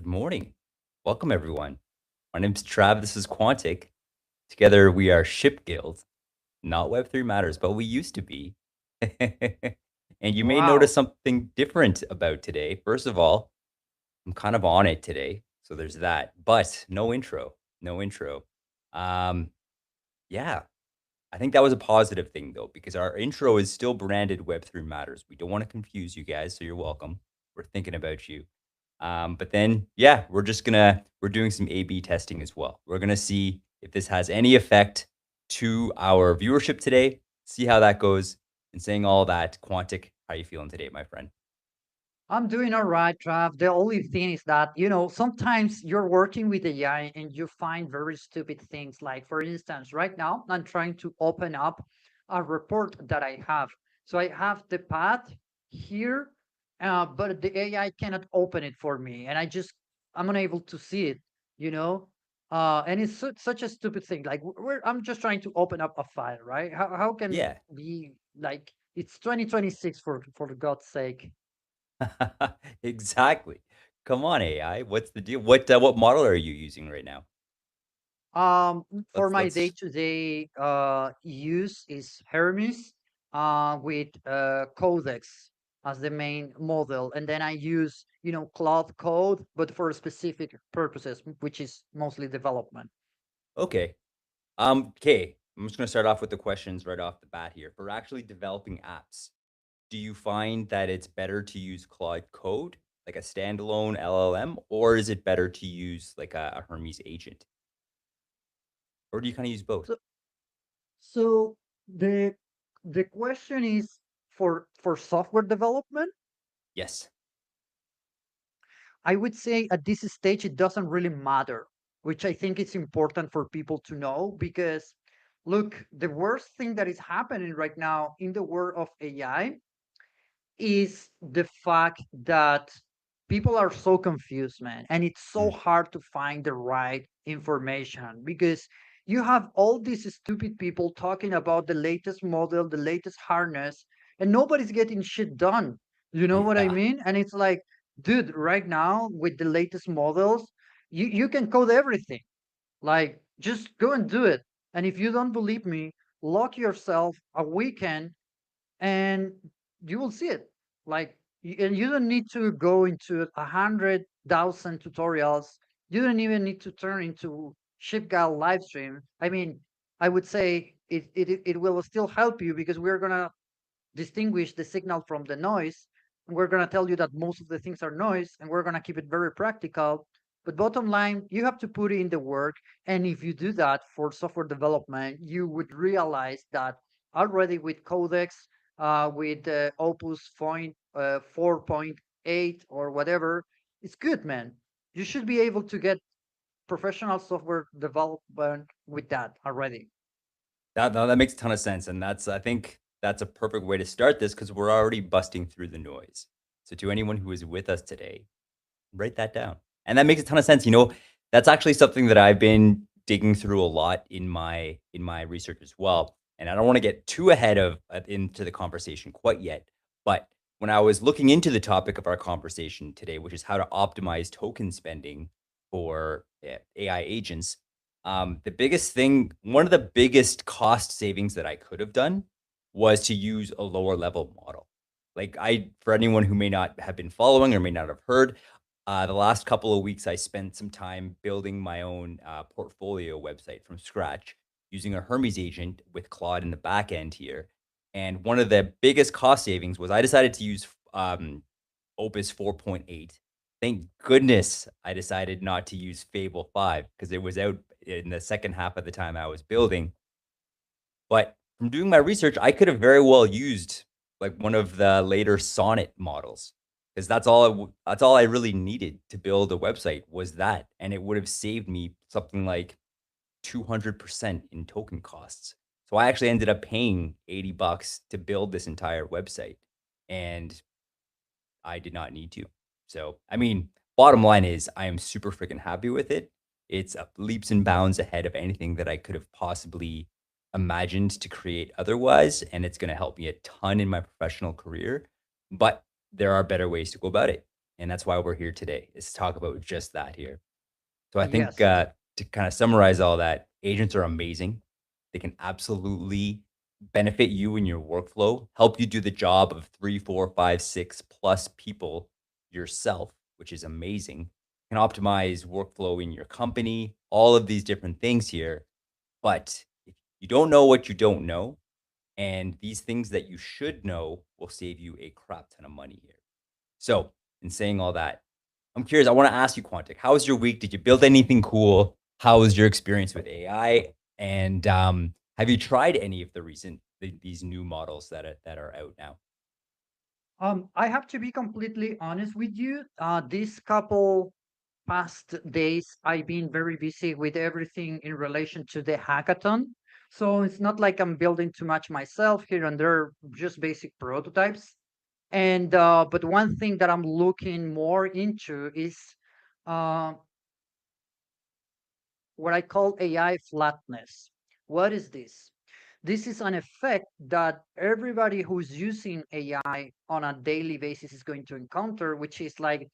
morning. Welcome, everyone. My name's Trav. This is Quantic. Together, we are Ship Guild, not Web3 Matters, but we used to be. And you may Wow. notice something different about today. First of all, I'm kind of on it today. So there's that, but no intro. No intro. Um, yeah, I think that was a positive thing, though, because our intro is still branded Web3 Matters. We don't want to confuse you guys, so you're welcome. We're thinking about you. But then, yeah, we're doing some A/B testing as well. We're gonna see if this has any effect to our viewership today. See how that goes. And saying all that, Quantic, how you feeling today, my friend? I'm doing all right, Trav. The only thing is that, sometimes you're working with AI and you find very stupid things. Like, for instance, right now, I'm trying to open up a report that I have. So I have the path here, but the AI cannot open it for me. And I'm unable to see it, you know? And it's such a stupid thing. Like, I'm just trying to open up a file, right? How can Yeah, we, like, it's 2026 for God's sake. exactly. Come on, AI. What's the deal? What model are you using right now? For my Let's day-to-day use is Hermes with Codex as the main model, and then I use Cloud Code, but for specific purposes, which is mostly development. okay. Okay. I'm just gonna start off with the questions right off the bat here. For actually developing apps, do you find that it's better to use Claude Code, like a standalone LLM, or is it better to use like a Hermes agent? Or do you kind of use both? So, so the question is for software development. Yes. I would say at this stage, it doesn't really matter, which I think is important for people to know because, look, the worst thing that is happening right now in the world of AI is the fact that people are so confused, man. And it's so Mm, hard to find the right information because you have all these stupid people talking about the latest model, the latest harness, and nobody's getting shit done. You know what I yeah. mean? And it's like, dude, right now with the latest models, you can code everything. Like, just go and do it. And if you don't believe me, lock yourself a weekend and you will see it. Like, and you don't need to go into 100,000 tutorials. You don't even need to turn into ShipGal live stream. I mean, I would say it will still help you because we're gonna distinguish the signal from the noise. And we're gonna tell you that most of the things are noise, and we're gonna keep it very practical. But bottom line, you have to put in the work. And if you do that for software development, you would realize that already with Codex, with Opus 4.8 or whatever, it's good, man. You should be able to get professional software development with that already. That makes a ton of sense. And I think that's a perfect way to start this because we're already busting through the noise. So to anyone who is with us today, write that down. And that makes a ton of sense. That's actually something that I've been digging through a lot in my research as well. And I don't want to get too ahead of into the conversation quite yet, but when I was looking into the topic of our conversation today, which is how to optimize token spending for AI agents, one of the biggest cost savings that I could have done was to use a lower level model. For anyone who may not have been following or may not have heard, the last couple of weeks, I spent some time building my own portfolio website from scratch using a Hermes agent with Claude in the back end here. And one of the biggest cost savings was I decided to use Opus 4.8. Thank goodness I decided not to use Fable 5 because it was out in the second half of the time I was building. But from doing my research, I could have very well used like one of the later Sonnet models because that's all I really needed to build a website was that, and it would have saved me something like 200% in token costs. So I actually ended up paying $80 to build this entire website, and I did not need to. So, I mean, bottom line is I am super freaking happy with it. It's leaps and bounds ahead of anything that I could have possibly imagined to create otherwise. And it's going to help me a ton in my professional career. But there are better ways to go about it. And that's why we're here today, is to talk about just that here. So I think, Yes. to kind of summarize all that, agents are amazing. They can absolutely benefit you in your workflow, help you do the job of 3, 4, 5, 6 plus people yourself, which is amazing. Can optimize workflow in your company, all of these different things here. But if you don't know what you don't know, and these things that you should know will save you a crap ton of money here. So, in saying all that, I'm curious. I want to ask you, Quantic, how was your week? Did you build anything cool? How was your experience with AI? And have you tried any of the these new models that are out now? I have to be completely honest with you. These couple past days, I've been very busy with everything in relation to the hackathon. So it's not like I'm building too much myself here and there, just basic prototypes. And but one thing that I'm looking more into is uh, what I call AI flatness. What is this? This is an effect that everybody who's using AI on a daily basis is going to encounter, which is like,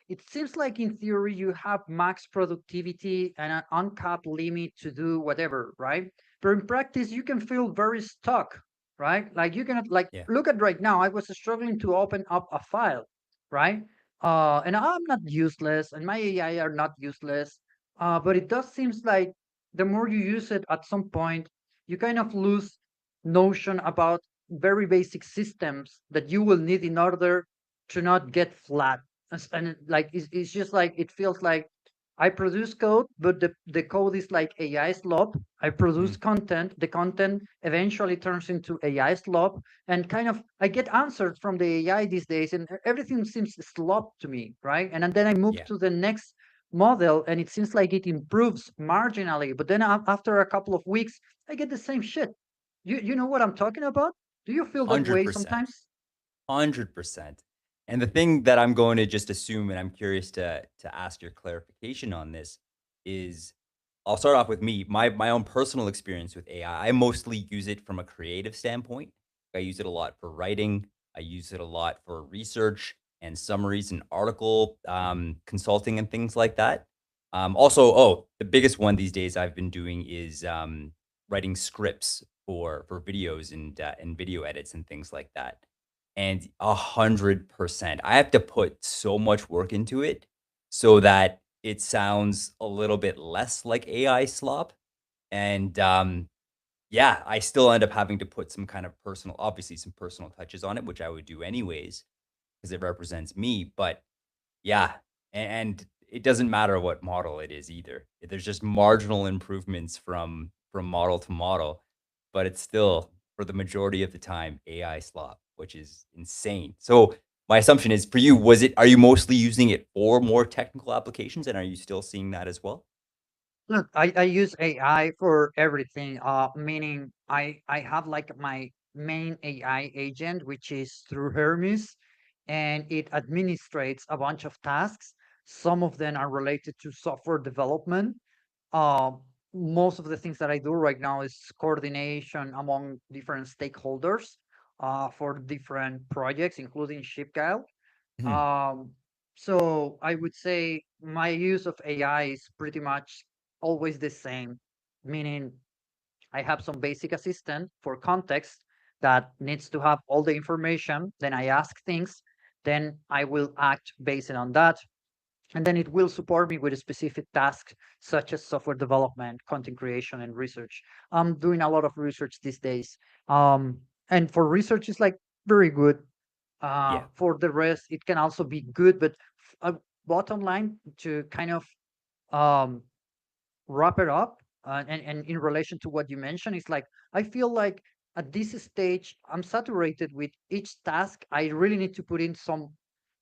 it seems like in theory you have max productivity and an uncapped limit to do whatever, right? But in practice, you can feel very stuck, right? Like you cannot, like, Yeah, look at right now, I was struggling to open up a file, right? And I'm not useless, and my AI are not useless, but it does seems like the more you use it, at some point, you kind of lose notion about very basic systems that you will need in order to not get flat. Like it's just like it feels like I produce code, but the code is like AI slop. I produce mhm, content. The content eventually turns into AI slop, and kind of I get answers from the AI these days, and everything seems slop to me, right? And then I move yeah, to the next model, and it seems like it improves marginally. But then after a couple of weeks, I get the same shit. You know what I'm talking about? Do you feel that way 100%. sometimes? 100%. And the thing that I'm going to just assume, and I'm curious to ask your clarification on this, is I'll start off with me. My own personal experience with AI. I mostly use it from a creative standpoint. I use it a lot for writing. I use it a lot for research and summaries and article consulting and things like that. Also, oh, the biggest one these days I've been doing is writing scripts for videos and video edits and things like that. And 100%. I have to put so much work into it so that it sounds a little bit less like AI slop. And yeah, I still end up having to put some kind of personal, obviously some personal touches on it, which I would do anyways because it represents me. But yeah, and it doesn't matter what model it is either. There's just marginal improvements from model to model, but it's still for the majority of the time AI slop, which is insane. So my assumption is for you, are you mostly using it for more technical applications and are you still seeing that as well? Look, I use AI for everything. Meaning I have like my main AI agent, which is through Hermes, and it administrates a bunch of tasks. Some of them are related to software development. Uh, Most of the things that I do right now is coordination among different stakeholders for different projects, including ShipGuile. Mhm. Um, so I would say my use of AI is pretty much always the same, meaning I have some basic assistant for context that needs to have all the information. Then I ask things, then I will act based on that. And then it will support me with a specific task, such as software development, content creation, and research. I'm doing a lot of research these days. And for research, it's like very good. Yeah. For the rest, it can also be good, but bottom line, to kind of um, wrap it up, and in relation to what you mentioned, it's like I feel like at this stage, I'm saturated with each task. I really need to put in some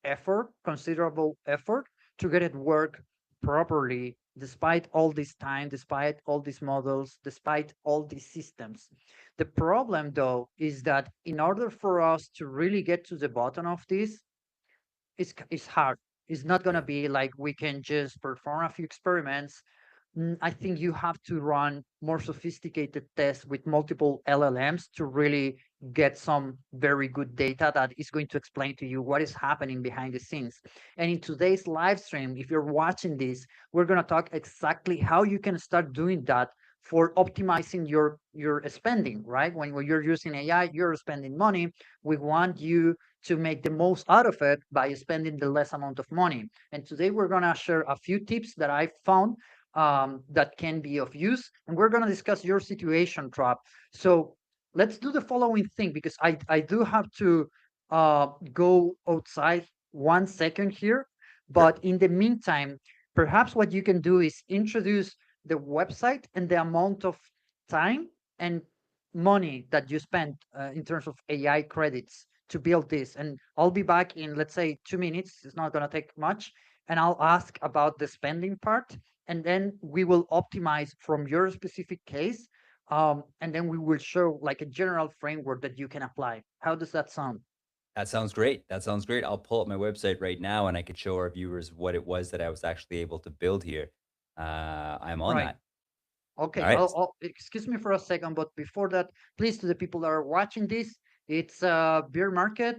effort, considerable effort, to get it work properly, despite all this time, despite all these models, despite all these systems. The problem, though, is that in order for us to really get to the bottom of this, it's hard. It's not gonna Yeah. be like we can just perform a few experiments. I think you have to run more sophisticated tests with multiple LLMs to really get some very good data that is going to explain to you what is happening behind the scenes. And in today's live stream, if you're watching this, we're going to talk exactly how you can start doing that for optimizing your spending, right? When you're using AI, you're spending money. We want you to make the most out of it by spending the less amount of money. And today we're going to share a few tips that I found that can be of use. And we're going to discuss your situation, Trop. So let's do the following thing, because I do have to go outside 1 second here. Sure. But in the meantime, perhaps what you can do is introduce the website and the amount of time and money that you spent in terms of AI credits to build this. And I'll be back in, let's say, 2 minutes. It's not going to take much. And I'll ask about the spending part. And then we will optimize from your specific case, and then we will show like a general framework that you can apply. How does that sound? That sounds great. That sounds great. I'll pull up my website right now and I could show our viewers what it was that I was actually able to build here. I'm on Right. that. All Okay. right. Excuse me for a second, but before that, please, to the people that are watching this, it's a beer market.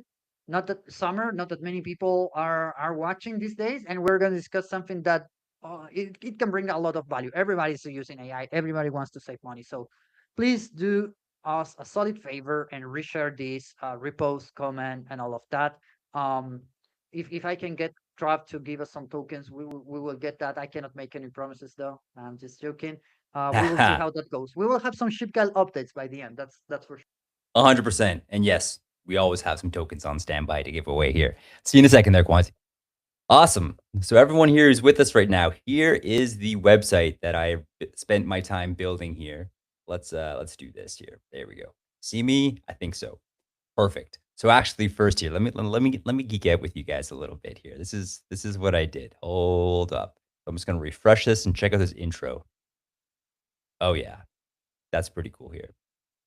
Not that summer, not that many people are watching these days, and we're going to discuss something that it can bring a lot of value. Everybody's using AI. Everybody wants to save money. So please do us a solid favor and reshare this, repost, comment, and all of that. Um, if I can get Trav to give us some tokens, we will get that. I cannot make any promises though. I'm just joking. We will see how that goes. We will have some Shipgal updates by the end. That's for sure. 100%. And yes, we always have some tokens on standby to give away here. See you in a second there, Quanti. Awesome. So everyone here is with us right now. Here is the website that I spent my time building here. Let's do this here. There we go. See me? I think so. Perfect. So actually, first here, let me geek out with you guys a little bit here. This is what I did. Hold up. I'm just gonna refresh this and check out this intro. Oh yeah, that's pretty cool here.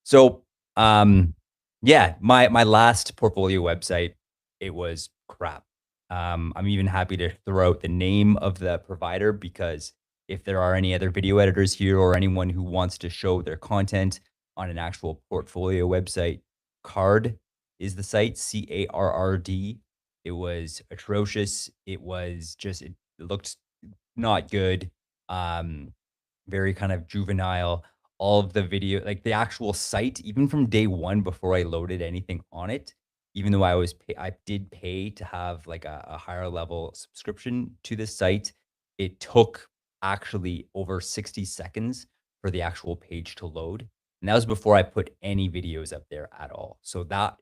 So, yeah, my last portfolio website, it was crap. I'm even happy to throw out the name of the provider because if there are any other video editors here or anyone who wants to show their content on an actual portfolio website, Card is the site, CARRD. It was atrocious. It was just it looked not good. Um, very kind of juvenile. All of the video, like the actual site, even from day one before I loaded anything on it, even though I did pay to have like a higher level subscription to this site, it took actually over 60 seconds for the actual page to load. And that was before I put any videos up there at all. So that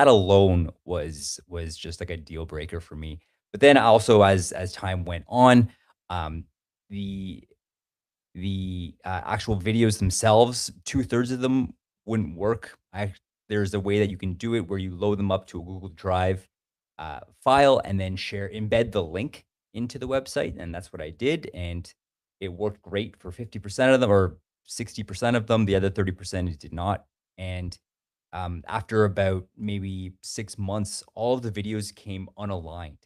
alone was just like a deal breaker for me. But then also as time went on, um, the actual videos themselves, 2/3 of them wouldn't work. There's a way that you can do it where you load them up to a Google Drive file and then embed the link into the website, and that's what I did, and it worked great for 50% of them or 60% of them. The other 30% it did not, and after about maybe 6 months, all of the videos came unaligned.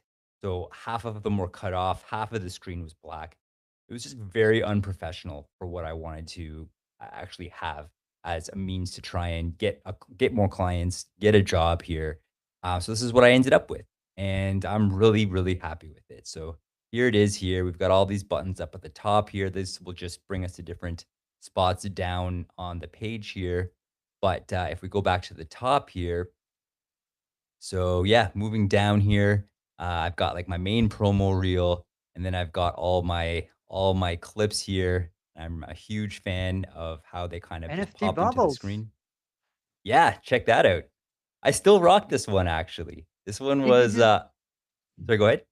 So half of them were cut off, half of the screen was black. It was just very unprofessional for what I wanted to actually have as a means to try and get more clients, get a job here. So this is what I ended up with, and I'm really really happy with it. So here it is. Here we've got all these buttons up at the top here. This will just bring us to different spots down on the page here. But if we go back to the top here, so yeah, moving down here, I've got like my main promo reel, and then I've got all my clips here. I'm a huge fan of how they kind of just NFT pop into the bubbles. screen. Yeah, check that out. I still rock this one actually. This one It was is sorry, go ahead.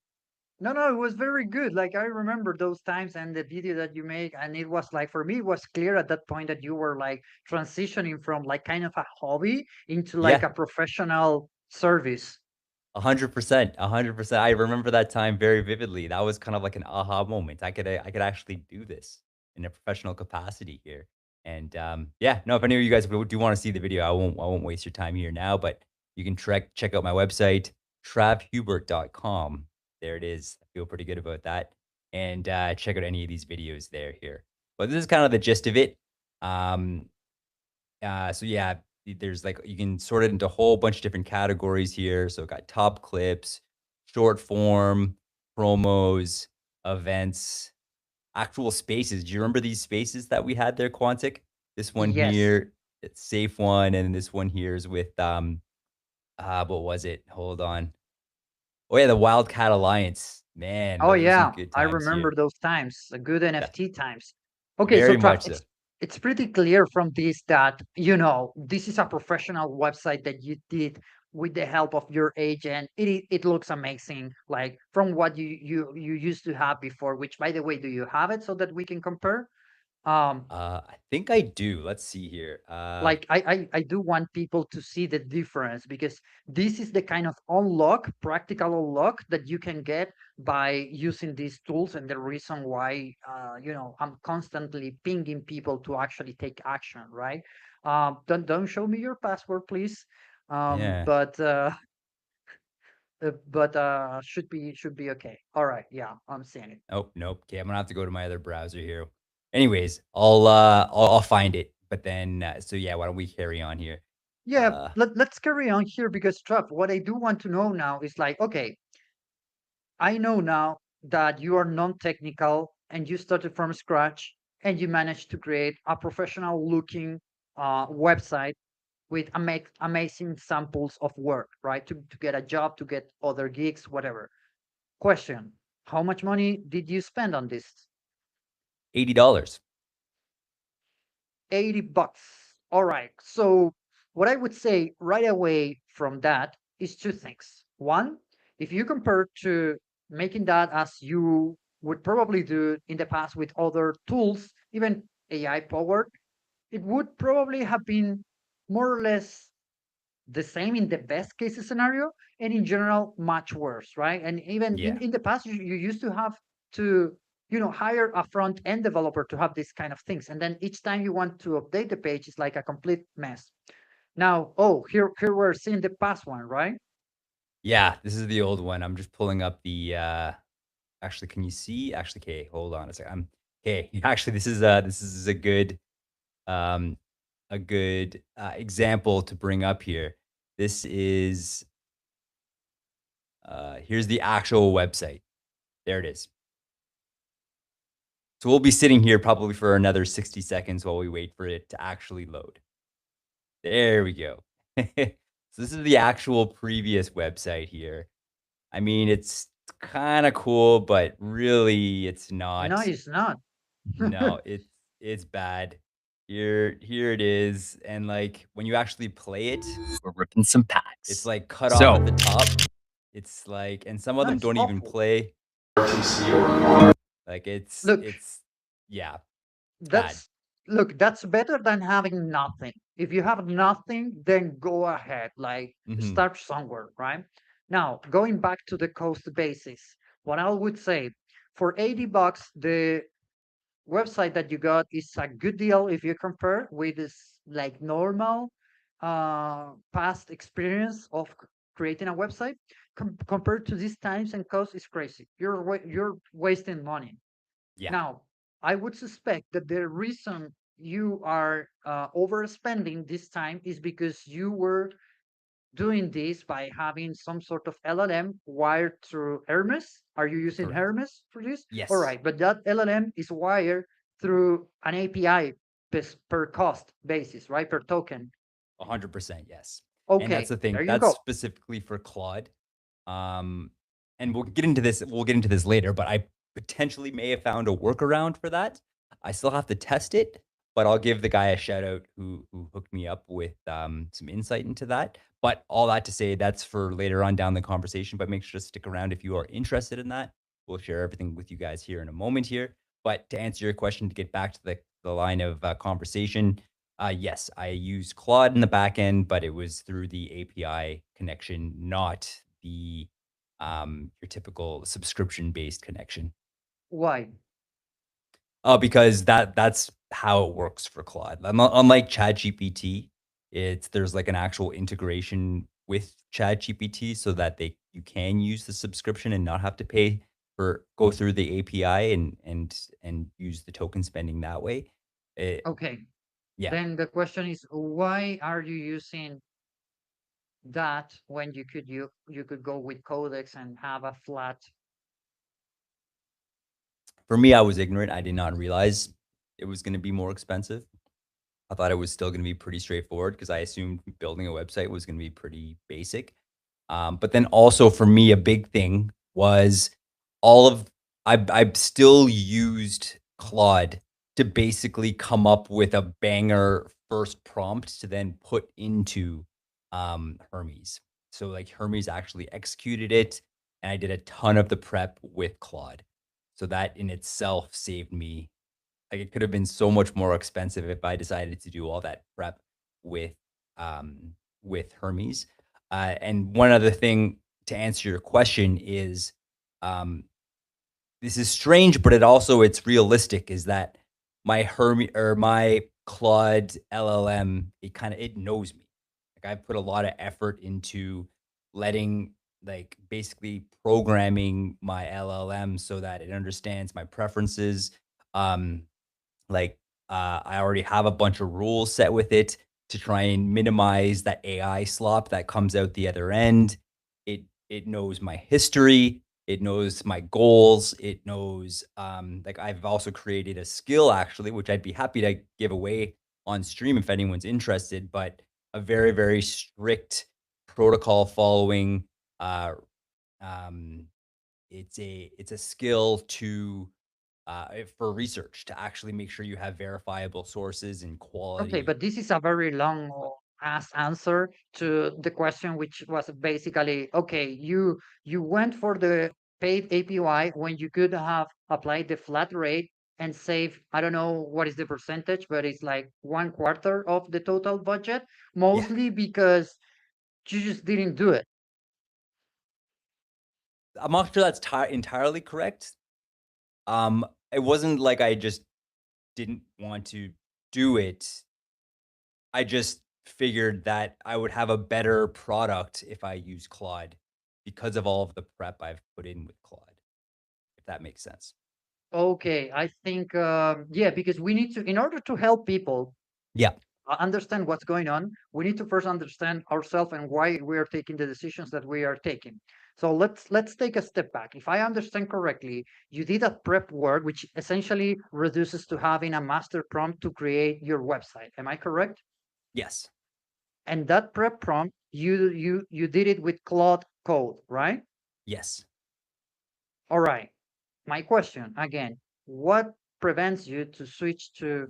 no, it was very good. Like I remember those times and the video that you make, and it was like for me, it was clear at that point that you were like transitioning from like kind of a hobby into like Yeah, a professional service. 100%, 100%. I remember that time very vividly. That was kind of like an aha moment. I could actually do this in a professional capacity here. And yeah, no, if any of you guys do want to see the video, I won't waste your time here now, but you can check out my website, travhubert.com. There it is. I feel pretty good about that. And check out any of these videos there here. But this is kind of the gist of it. Um, so yeah, there's like you can sort it into a whole bunch of different categories here. So got top clips, short form, promos, events, actual spaces. Do you remember these spaces that we had there, Quantic? This one Yes. here, it's safe one, and this one here is with what was it? Hold on. Oh yeah, the Wildcat Alliance. Man, Oh those are some yeah, good I times here. remember those times, the good Yeah, NFT times. Okay, so very Trav, much so. it's pretty clear from this that this is a professional website that you did with the help of your agent. It looks amazing, like from what you used to have before. Which, by the way, do you have it so that we can compare? Um, I think I do. Let's see here. like I do want people to see the difference because this is the kind of practical unlock that you can get by using these tools, and the reason why I'm constantly pinging people to actually take action, right? Don't show me your password, please. um Yeah. but uh should be okay. All right, yeah, I'm seeing it. Oh, nope. Okay, I'm gonna have to go to my other browser here. Anyways, I'll find it. But then, so yeah, why don't we carry on here? Yeah, Uh, let's carry on here because Trev, what I do want to know now is like, okay, I know now that you are non-technical and you started from scratch and you managed to create a professional looking website with amazing samples of work, right? To get a job, to get other gigs, whatever. Question: how much money did you spend on this? $80. 80 bucks. All right. So what I would say right away from that is two things. One, if you compare to making that as you would probably do in the past with other tools, even AI powered, it would probably have been more or less the same in the best case scenario, and in general much worse, right? And even in, Yeah. in the past you used to have to hire a front end developer to have these kind of things, and then each time you want to update the page it's like a complete mess. Now, oh, here we're seeing the past one, right? Yeah, this is the old one. I'm just pulling up the actually can you see? Actually, okay, hold on a second. I'm okay. Actually, this is um a good example to bring up here. This is here's the actual website. There it is. So we'll be sitting here probably for another 60 seconds while we wait for it to actually load. There we go. So this is the actual previous website here. I mean, it's kind of cool, but really it's No, not. it's not. No, it's bad. Here it is. And like when you actually play it, We're ripping some it's packs. like cut off So, at the top. It's like, and some of No, them it's don't even awful. play. Like Look, yeah, it's bad. that's that's better than having nothing. If you have nothing, then go ahead, like Hmm. start somewhere, right? Now, going back to the cost basis, what I would say, for 80 bucks, the website that you got is a good deal if you compare with this like normal past experience of creating a website. Compared to these times and costs is crazy. You're wasting money. Yeah. Now, I would suspect that the reason you are overspending this time is because you were doing this by having some sort of LLM wired through Hermes. Are you using Correct. Hermes for this? All Yes. right, but that LLM is wired through an API per cost basis, right? Per token. 100% yes. And that's Okay, the thing. there you That's go. specifically for Claude. Um, and we'll get into this. We'll get into this later. But I potentially may have found a workaround for that. I still have to test it, but I'll give the guy a shout out who hooked me up with some insight into that. But all that to say, that's for later on down the conversation. But make sure to stick around if you are interested in that. We'll share everything with you guys here in a moment here. But to answer your question, to get back to the line of conversation, yes, I use Claude in the back end, but it was through the API connection, not the your typical subscription based connection. Why? Because that's how it works for Claude. Unlike ChatGPT, it's there's like an actual integration with ChatGPT so that you can use the subscription and not have to pay for go through the API and use the token spending that way. It, Okay. Yeah. Then the question is, why are you using that when you could go with Codex and have a flat? For me, I was ignorant. I did not realize it was going to be more expensive. I thought it was still going to be pretty straightforward because I assumed building a website was going to be pretty basic. But then also for me, a big thing was all of I've still used Claude to basically come up with a banger first prompt to then put into Hermes. So like Hermes actually executed it, and I did a ton of the prep with Claude. So that in itself saved me, like, it could have been so much more expensive if I decided to do all that prep with, with Hermes. And one other thing to answer your question is, um, this is strange, but it's realistic, is that my Hermes or my Claude LLM, it knows me. Like, I've put a lot of effort into letting, like, basically programming my LLM so that it understands my preferences. Um, like, I already have a bunch of rules set with it to try and minimize that AI slop that comes out the other end. It knows my history, it knows my goals, it knows, like, I've also created a skill actually, which I'd be happy to give away on stream if anyone's interested, but a very, very strict protocol following, uh, um, it's a skill to for research to actually make sure you have verifiable sources and Okay, quality. but this is a very long ass answer to the question, which was basically, okay, you went for the paid API when you could have applied the flat rate and save, I don't know what is the percentage, but it's like 1/4 of the total budget, Yeah, mostly because you just didn't do it. I'm not sure that's entirely correct. It wasn't like I just didn't want to do it. I just figured that I would have a better product if I use Claude because of all of the prep I've put in with Claude, if that makes sense. Okay, I think, yeah, because we need to, in order to help people Yeah. understand what's going on, we need to first understand ourselves and why we are taking the decisions that we are taking. So let's take a step back. If I understand correctly, you did a prep work, which essentially reduces to having a master prompt to create your website. Am I correct? Yes. And that prep prompt, you did it with Claude Code, right? Yes. All right. My question again, what prevents you to switch to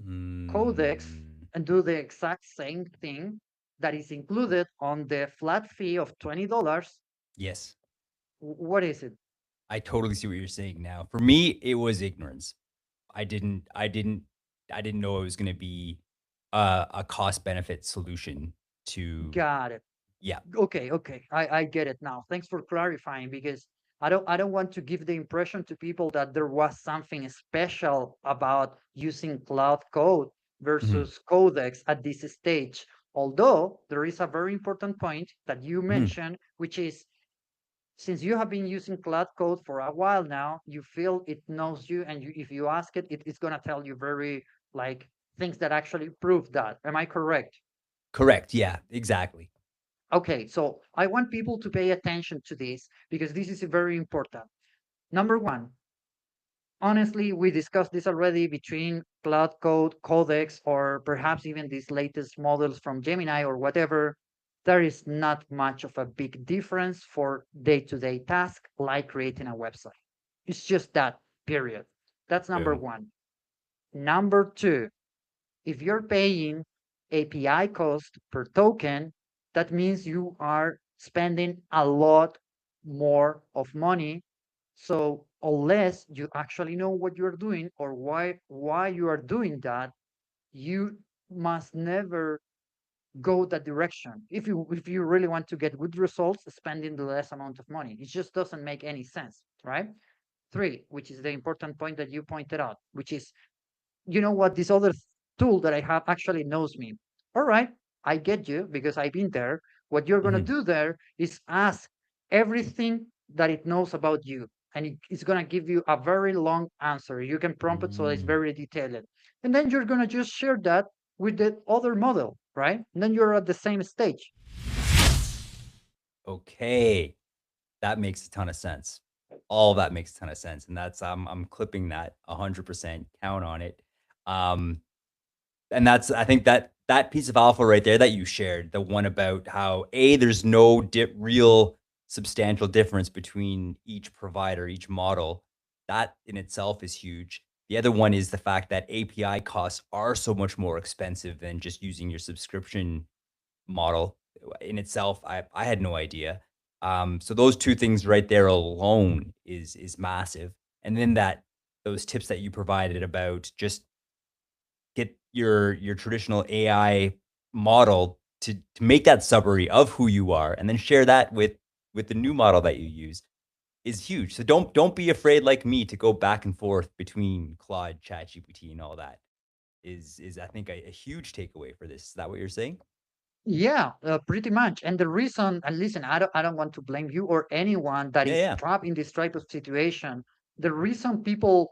Codex Mm, and do the exact same thing that is included on the flat fee of $20? yes. What is it? I totally see what you're saying now. For me, it was ignorance. I didn't know it was gonna be a cost benefit solution to. Got it. Yeah. Okay, okay. I get it now. Thanks for clarifying because I don't want to give the impression to people that there was something special about using Cloud Code Mhm, versus Codex at this stage. Although there is a very important point that you mhm. mentioned, which is since you have been using Cloud Code for a while now, you feel it knows you, and if you ask it, it's gonna tell you very like things that actually prove that. Am I correct? Correct, yeah, exactly. Okay, so I want people to pay attention to this because this is very important. Number one, honestly, we discussed this already between Cloud Code, Codex, or perhaps even these latest models from Gemini or whatever. There is not much of a big difference for day-to-day tasks like creating a website. It's just that, period. That's number Boom. one. Number two, if you're paying API cost per token, that means you are spending a lot more of money. So unless you actually know what you're doing or why you are doing that, you must never go that direction. If you really want to get good results, spending the less amount of money. It just doesn't make any sense, right? Three, which is the important point that you pointed out, which is you know what, this other tool that I have actually knows me. All right, I get you because I've been there. What you're going to Mhm, do there is ask everything that it knows about you, and it's going to give you a very long answer. You can prompt it so it's mm. very detailed. And then you're going to just share that with the other model, right? And then you're at the same stage. Okay. That makes a ton of sense. All that makes a ton of sense, and that's I'm clipping that 100%, count on it. Um, and that's I think that that piece of alpha right there that you shared, the one about how there's no real substantial difference between each provider, each model. That in itself is huge. The other one is the fact that API costs are so much more expensive than just using your subscription model in itself. I had no idea. So those two things right there alone is massive. And then that those tips that you provided about just get your traditional AI model to make that summary of who you are, and then share that with the new model that you use is huge. So don't be afraid like me to go back and forth between Claude, ChatGPT, and all that. Is I think a huge takeaway for this. Is that what you're saying? Yeah, pretty much. And the reason, and listen, I don't want to blame you or anyone that Yeah, is yeah. trapped in this type of situation. The reason people,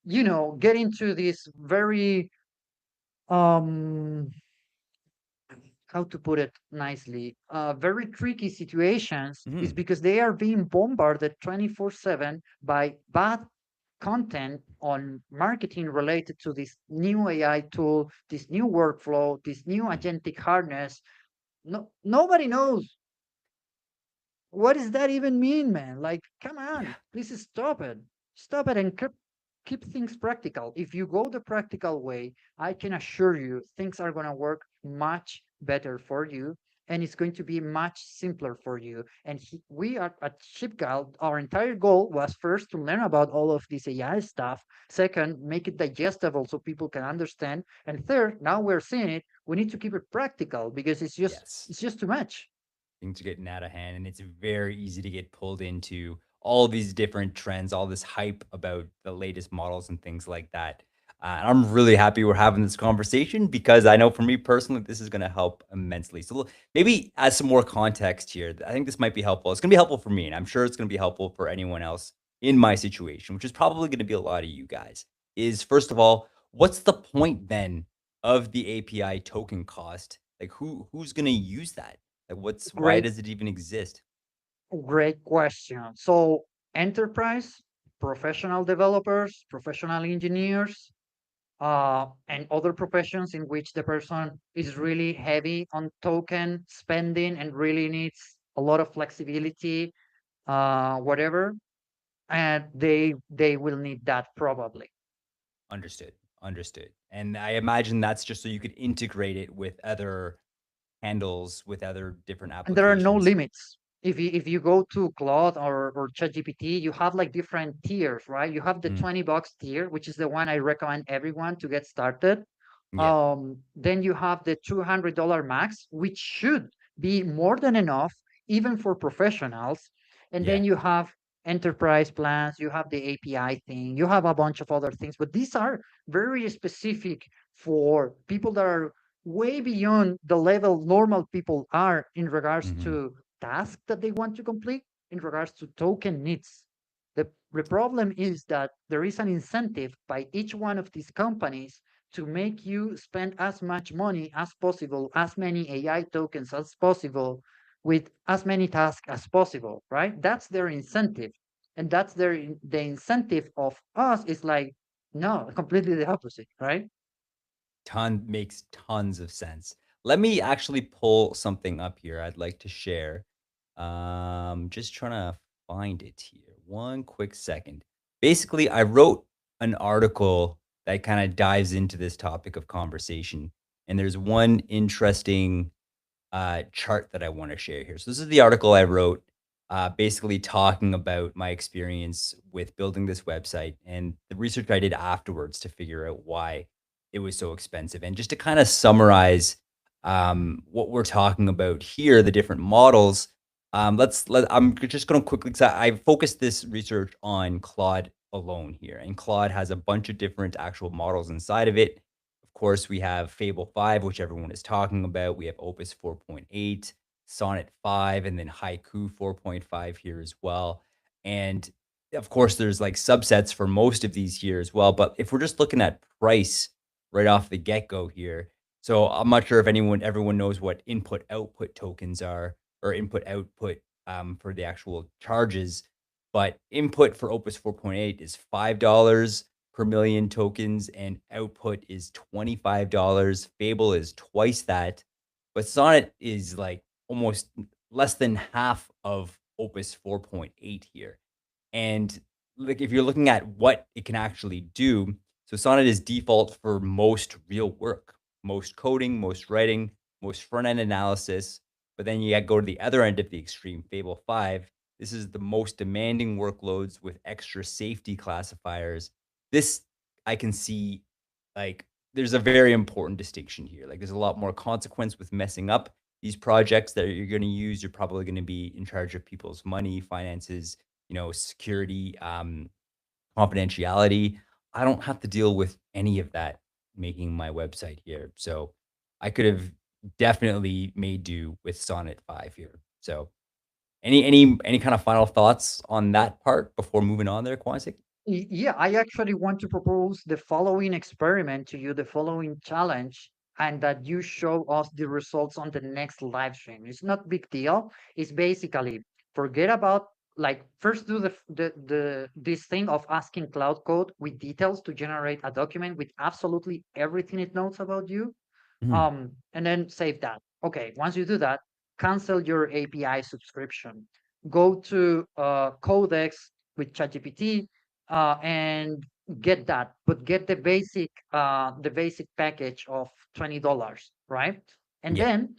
get into this very, um, how to put it nicely, very tricky situations is Mhm. because they are being bombarded 24/7 by bad content on marketing related to this new AI tool, this new workflow, this new Mhm. agentic harness. No, nobody knows what does that even mean, man? Like, come Yeah. on, please stop it. Stop it and keep things practical. If you go the practical way, I can assure you things are going to work much better for you and it's going to be much simpler for you. And we are at ShipGal, our entire goal was first to learn about all of this AI stuff. Second, make it digestible so people can understand. And third, now we're seeing it, we need to keep it practical because Yes. it's just too much. Things are getting out of hand, and it's very easy to get pulled into all these different trends, all this hype about the latest models and things like that. And I'm really happy we're having this conversation because I know for me personally, this is going to help immensely. So maybe add some more context here. I think this might be helpful. It's going to be helpful for me, and I'm sure it's going to be helpful for anyone else in my situation, which is probably going to be a lot of you guys. Is first of all, what's the point then of the API token cost? Like who's going to use that? Like, why Great does it even exist? Great question. So, enterprise, professional developers, professional engineers, and other professions in which the person is really heavy on token spending and really needs a lot of flexibility, whatever, and they will need that probably. Understood. Understood. And I imagine that's just so you could integrate it with other handles, with other different And there are no applications. limits. If you go to Claude or ChatGPT, you have like different tiers, right? You have the Mm, $20 tier, which is the one I recommend everyone to get started. yeah. Then you have the $200 max, which should be more than enough, even for professionals. And Yeah. then you have enterprise plans, you have the API thing, you have a bunch of other things, but these are very specific for people that are way beyond the level normal people are in regards Hmm. to tasks that they want to complete, in regards to token needs. The problem is that there is an incentive by each one of these companies to make you spend as much money as possible, as many AI tokens as possible, with as many tasks as possible, right? That's their incentive. And that's the incentive of us is like, no, completely the opposite, right? Makes tons of sense. Let me actually pull something up here I'd like to share. Just trying to find it here. One quick second. Basically, I wrote an article that kind of dives into this topic of conversation. And there's one interesting chart that I want to share here. So this is the article I wrote, basically talking about my experience with building this website and the research I did afterwards to figure out why it was so expensive. And just to kind of summarize what we're talking about here, the different models. I'm just going to quickly. 'Cause I focused this research on Claude alone here, and Claude has a bunch of different actual models inside of it. Of course, we have Fable 5, which everyone is talking about. We have Opus 4.8, Sonnet 5, and then Haiku 4.5 here as well. And of course, there's like subsets for most of these here as well. But if we're just looking at price right off the get go here, So I'm not sure if everyone knows what input output tokens are or input output for the actual charges, but input for Opus 4.8 is $5 per million tokens and output is $25. Fable is twice that, but Sonnet is like almost less than half of Opus 4.8 here. And like if you're looking at what it can actually do, so Sonnet is default for most real work, most coding, most writing, most front end analysis. But then you go to the other end of the extreme, Fable 5. This is the most demanding workloads with extra safety classifiers. This I can see like there's a very important distinction here. Like there's a lot more consequence with messing up these projects that you're going to use. You're probably going to be in charge of people's money, finances, security, confidentiality. I don't have to deal with any of that making my website here. So I could have definitely made do with Sonnet 5 here. So any kind of final thoughts on that part before moving on there, Quantic? Yeah, I actually want to propose the following experiment to you, the following challenge, and that you show us the results on the next live stream. It's not big deal. It's basically forget about like first do the this thing of asking Cloud Code with details to generate a document with absolutely everything it knows about you, Mhm. and then save that. Okay, once you do that, cancel your API subscription. Go to Codex with ChatGPT and get that, but get the basic package of $20, right? And Yeah. then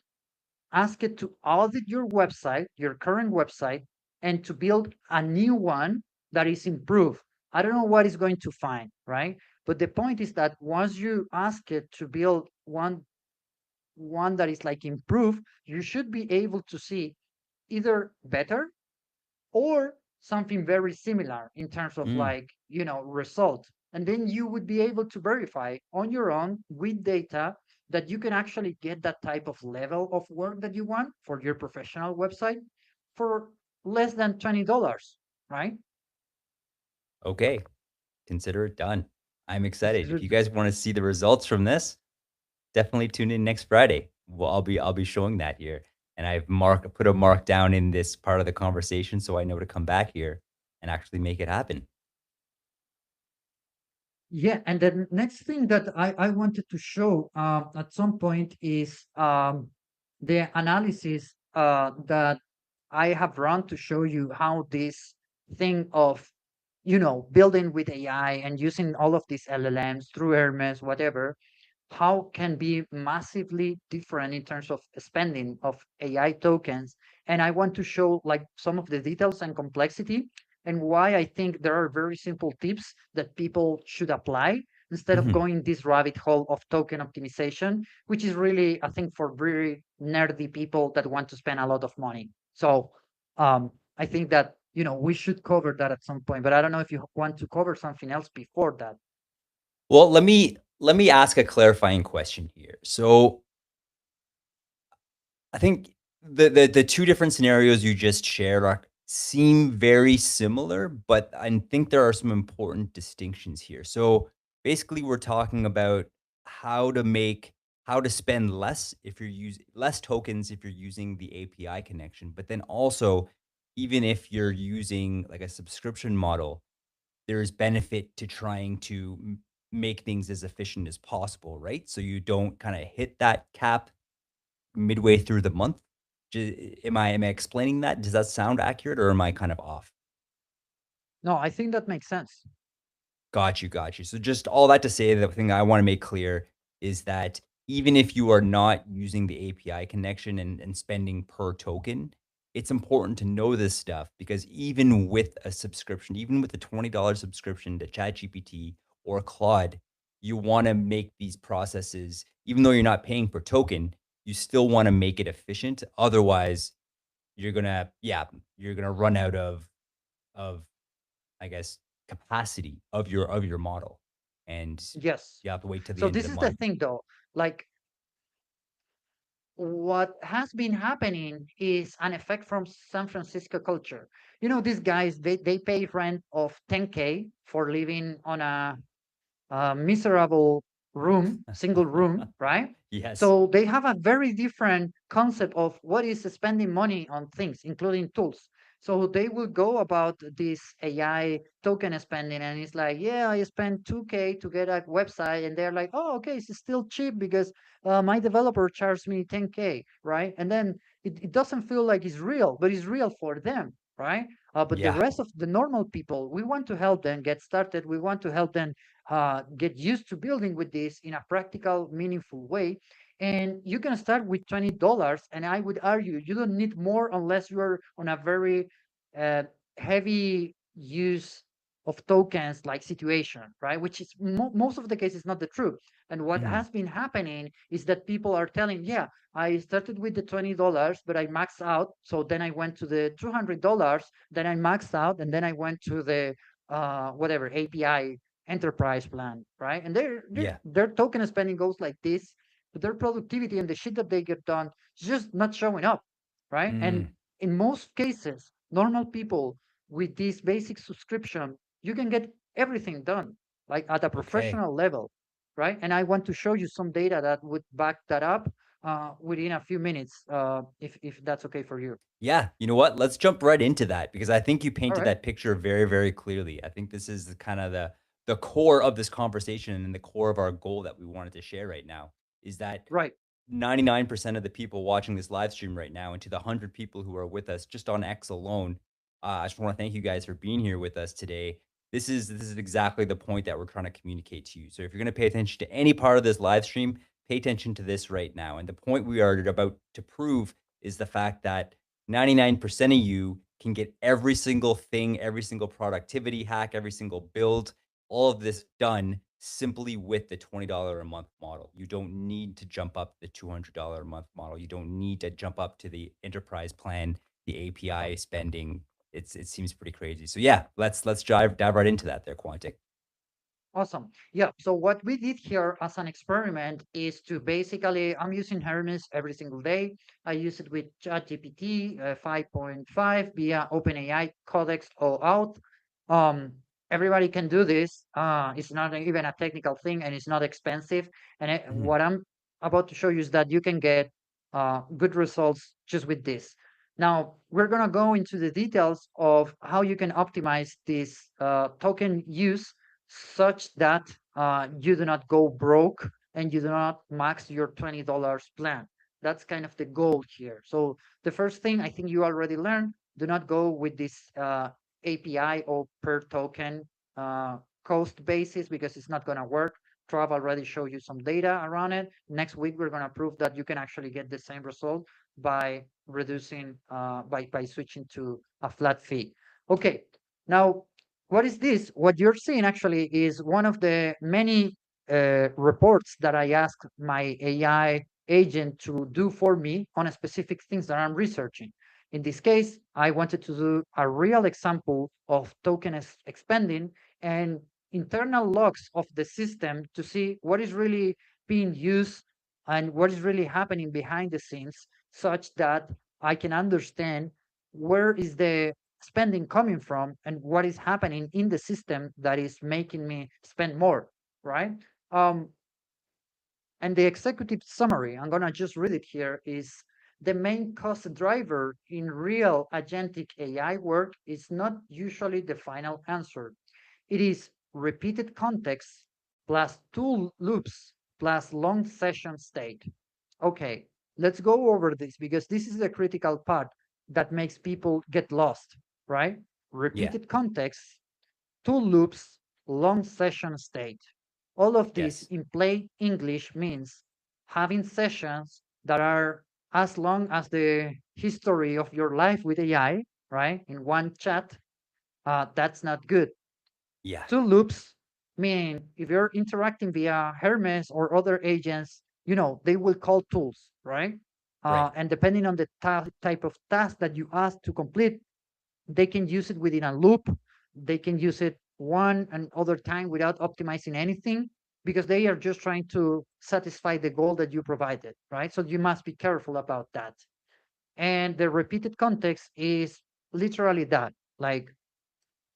ask it to audit your website, your current website, and to build a new one that is improved. I don't know what it's going to find, right? But the point is that once you ask it to build one that is like improved, you should be able to see either better or something very similar in terms of Mm. like, result. And then you would be able to verify on your own with data that you can actually get that type of level of work that you want for your professional website for less than $20, right? Okay. Consider it done. I'm excited. If you guys want to see the results from this, definitely tune in next Friday. Well, I'll be showing that here, and put a mark down in this part of the conversation so I know to come back here and actually make it happen. Yeah, and the next thing that I wanted to show at some point is the analysis that I have run to show you how this thing of, building with AI and using all of these LLMs through Hermes, whatever, how can be massively different in terms of spending of AI tokens. And I want to show like some of the details and complexity and why I think there are very simple tips that people should apply instead of Mhm. going this rabbit hole of token optimization, which is really, I think, for very nerdy people that want to spend a lot of money. So I think that, we should cover that at some point, but I don't know if you want to cover something else before that. Well, let me ask a clarifying question here. So, I think the 2 different scenarios you just shared seem very similar, but I think there are some important distinctions here. So, basically, we're talking about how to make how to spend less if you're using less tokens if you're using the API connection, but then also, even if you're using, like, a subscription model, there's benefit to trying to make things as efficient as possible, right? So you don't kind of hit that cap midway through the month. Am I explaining that? Does that sound accurate or am I kind of off? No, I think that makes sense. Got you, got you. So just all that to say, the thing I want to make clear is that even if you are not using the API connection and spending per token, it's important to know this stuff because even with a subscription, even with a $20 subscription to ChatGPT or Claude, you want to make these processes, even though you're not paying per token, you still want to make it efficient. Otherwise, you're gonna run out of I guess, capacity of your model, and Yes. you have to wait till the So end of this the is the month. thing though. Like what has been happening is an effect from San Francisco culture. These guys, they pay rent of 10K for living on a miserable room, single room, right? Yes. So they have a very different concept of what is spending money on things, including tools. So they will go about this AI token spending, and it's like, yeah, I spent 2K to get a website, and they're like, oh, okay, it's still cheap because my developer charged me 10K, right? And then it doesn't feel like it's real, but it's real for them, right? But the Yeah. rest of the normal people, we want to help them get started. We want to help them get used to building with this in a practical, meaningful way. And you can start with $20. And I would argue you don't need more unless you're on a very uh, heavy use of tokens like situation, right? Which is most of the cases not the truth. And what Mhm. has been happening is that people are telling, yeah, I started with the $20, but I maxed out. So then I went to the $200, then I maxed out, and then I went to the whatever API enterprise plan, right? And Yeah. their token spending goes like this, but their productivity and the shit that they get done is just not showing up, right? And Mm. in most cases, normal people with this basic subscription, you can get everything done, like at a Okay. professional level, right? And I want to show you some data that would back that up within a few minutes, if that's okay for you. Yeah, you know what? Let's jump right into that because I think you All painted right, that picture very, very clearly. I think this is kind of the core of this conversation and the core of our goal that we wanted to share right now is that right. 99% of the people watching this live stream right now, and to the 100 people who are with us just on X alone, I just want to thank you guys for being here with us today. This is exactly the point that we're trying to communicate to you. So if you're going to pay attention to any part of this live stream, pay attention to this right now. And the point we are about to prove is the fact that 99% of you can get every single thing, every single productivity hack, every single build, all of this done simply with the $20 a month model. You don't need to jump up the $200 a month model. You don't need to jump up to the enterprise plan, the API spending. It seems pretty crazy. So yeah, let's dive right into that there, Quantic. Awesome. Yeah. So what we did here as an experiment is to basically, I'm using Hermes every single day. I use it with ChatGPT 5.5 via OpenAI Codex all out. Um, Everybody can do this. It's not even a technical thing, and it's not expensive. And Mhm. what I'm about to show you is that you can get good results just with this. Now, we're going to go into the details of how you can optimize this token use such that you do not go broke and you do not max your $20 plan. That's kind of the goal here. So the first thing I think you already learned, do not go with this API or per token cost basis because it's not going to work. Trav already showed you some data around it. Next week, we're going to prove that you can actually get the same result by reducing, by switching to a flat fee. Okay, now what is this? What you're seeing actually is one of the many reports that I asked my AI agent to do for me on a specific things that I'm researching. In this case, I wanted to do a real example of token expanding and internal logs of the system to see what is really being used and what is really happening behind the scenes, such that I can understand where is the spending coming from and what is happening in the system that is making me spend more, right? Um, and the executive summary, I'm going to just read it here, is the main cost driver in real agentic AI work is not usually the final answer. It is repeated context plus tool loops plus long session state. Okay, let's go over this because this is the critical part that makes people get lost, right? Yeah. Repeated context, tool loops, long session state. All of this Yes. in plain English means having sessions that are as long as the history of your life with AI, right? In one chat, that's not good. Yeah. Two loops mean if you're interacting via Hermes or other agents, they will call tools, right? Right. And depending on the type of task that you ask to complete, they can use it within a loop. They can use it one and other time without optimizing anything because they are just trying to satisfy the goal that you provided, right? So you must be careful about that. And the repeated context is literally that. Like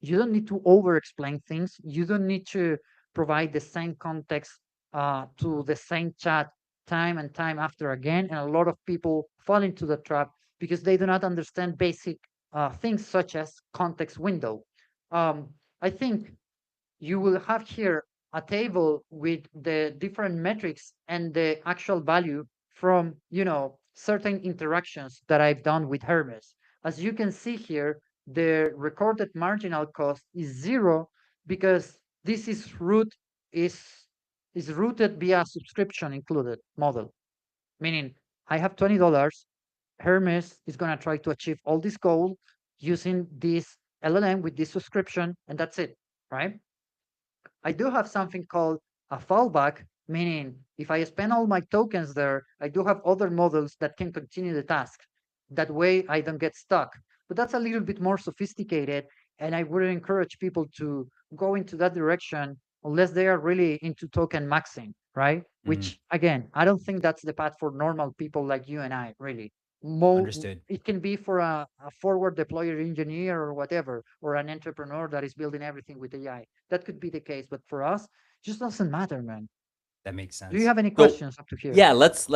you don't need to over explain things. You don't need to provide the same context to the same chat time and time after again, and a lot of people fall into the trap because they do not understand basic things such as context window. Um, I think you will have here a table with the different metrics and the actual value from, certain interactions that I've done with Hermes. As you can see here, the recorded marginal cost is zero because this is is routed via subscription included model, meaning I have $20. Hermes is going to try to achieve all this goal using this LLM with this subscription, and that's it, right? I do have something called a fallback, meaning if I spend all my tokens there, I do have other models that can continue the task. That way I don't get stuck. But that's a little bit more sophisticated, and I would encourage people to go into that direction unless they are really into token maxing, right? Mhm. Which again, I don't think that's the path for normal people like you and I, really. Mo Understood. it can be for a forward deployer engineer or whatever, or an entrepreneur that is building everything with AI. That could be the case, but for us, just doesn't matter, man. That makes Do you sense. have any So questions up to here? yeah, let's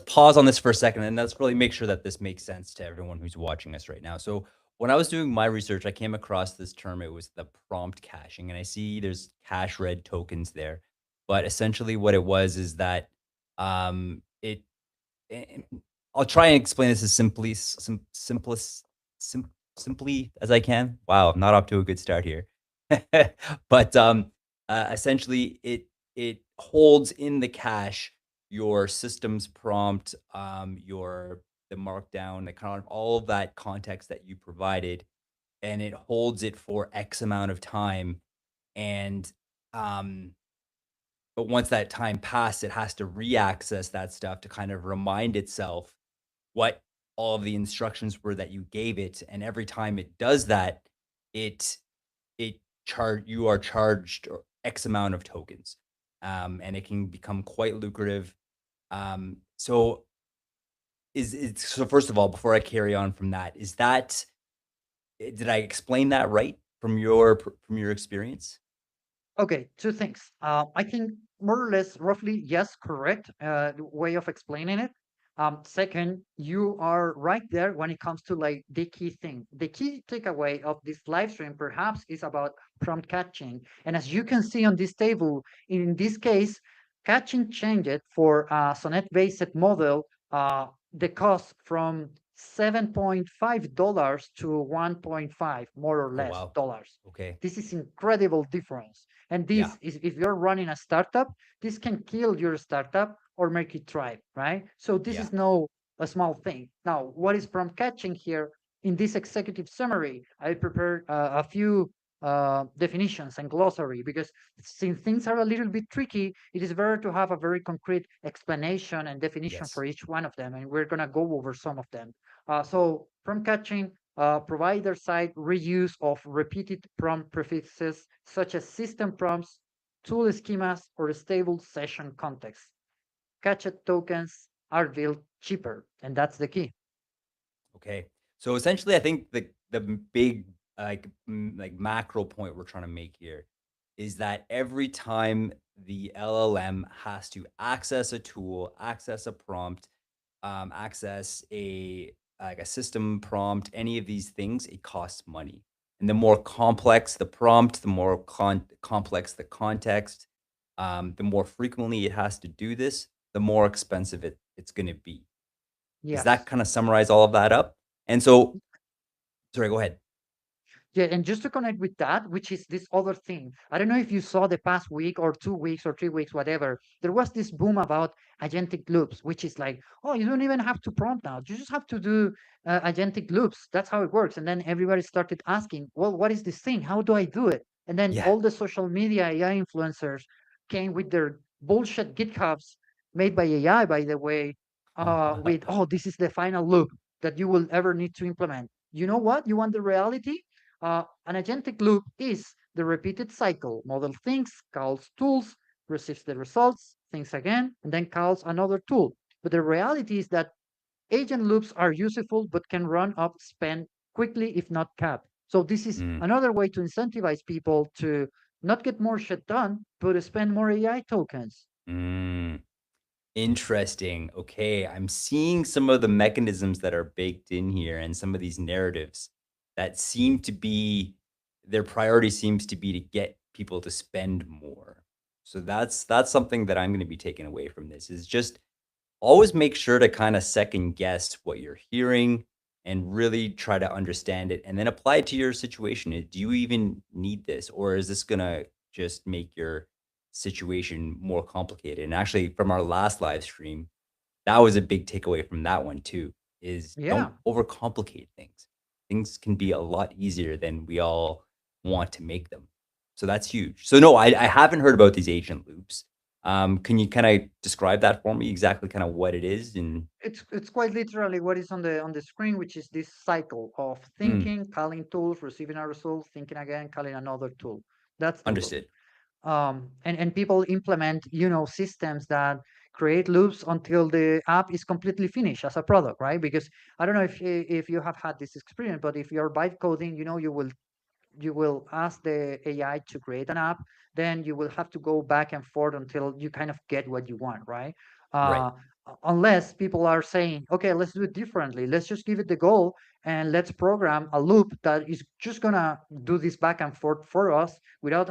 pause on this for a second and let's really make sure that this makes sense to everyone who's watching us right now. So when I was doing my research, I came across this term. It was the prompt caching, and I see there's cache red tokens there. But essentially, what it was is that it. and I'll try and explain this as simply as I can. Wow, I'm not off to a good start here. But essentially, it holds in the cache your system's prompt, your the markdown, the kind of all of that context that you provided, and it holds it for X amount of time. And um, but once that time passed, it has to re-access that stuff to kind of remind itself what all of the instructions were that you gave it. And every time it does that, it it charge you are charged X amount of tokens. And it can become quite lucrative. So so first of all, before I carry on from that, is that did I explain that right from your experience? Okay, two things. I think more or less, roughly, yes, correct way of explaining it. Second, you are right there when it comes to like the key thing. The key takeaway of this live stream perhaps is about prompt catching. And as you can see on this table, in this case, catching changed for a Sonnet-based model, the cost from $7.5 to 1.5, more or Oh less, wow. dollars. Okay. This is incredible difference. And Yeah. this is if you're running a startup, this can kill your startup or make it thrive, right? So this Yeah. is no a small thing. Now, what is prompt catching here? In this executive summary, I prepared a few definitions and glossary because since things are a little bit tricky, it is better to have a very concrete explanation and definition Yes. for each one of them, and we're gonna go over some of them. So prompt catching, provider side reuse of repeated prompt prefixes such as system prompts, tool schemas, or stable session context. Cached tokens are built cheaper, and that's the key. Okay. So essentially, I think the big like macro point we're trying to make here is that every time the LLM has to access a tool, access a prompt, access a like a system prompt, any of these things, it costs money. And the more complex the prompt, the more complex the context, the more frequently it has to do this, the more expensive it's going to be. Does that Yes. kinda summarize all of that up? And so sorry, go ahead. Yeah, and just to connect with that, which is this other thing. I don't know if you saw the past week or 2 weeks or 3 weeks, whatever. There was this boom about agentic loops, which is like, oh, you don't even have to prompt now. You just have to do agentic loops. That's how it works. And then everybody started asking, well, what is this thing? How do I do it? And then Yeah. all the social media AI influencers came with their bullshit GitHubs made by AI, by the way, with, oh, this is the final loop that you will ever need to implement. You know what? You want the reality? An agentic loop is the repeated cycle. Model thinks, calls tools, receives the results, thinks again, and then calls another tool. But the reality is that agent loops are useful but can run up spend quickly if not capped. So this is Mm, another way to incentivize people to not get more shit done, but to spend more AI tokens. Mm, interesting. Okay, I'm seeing some of the mechanisms that are baked in here and some of these narratives that seem to be their priority seems to be to get people to spend more. So that's something that I'm going to be taking away from this is just always make sure to kind of second guess what you're hearing and really try to understand it and then apply it to your situation. Do you even need this or is this going to just make your situation more complicated? And actually from our last live stream, that was a big takeaway from that one too is Yeah. don't overcomplicate things. Things can be a lot easier than we all want to make them. So that's huge. So no, I haven't heard about these agent loops. Can you kind of describe that for me exactly kind of what it is and It's quite literally what is on the screen, which is this cycle of mm, thinking, calling tools, receiving a result, thinking again, calling another tool. That's the loop. understood. And people implement systems that create loops until the app is completely finished as a product, right? Because I don't know if you have had this experience, but if you're byte coding, you will ask the AI to create an app, then you will have to go back and forth until you kind of get what you want, right? Right. Uh, unless people are saying, okay, let's do it differently. Let's just give it the goal and let's program a loop that is just gonna do this back and forth for us without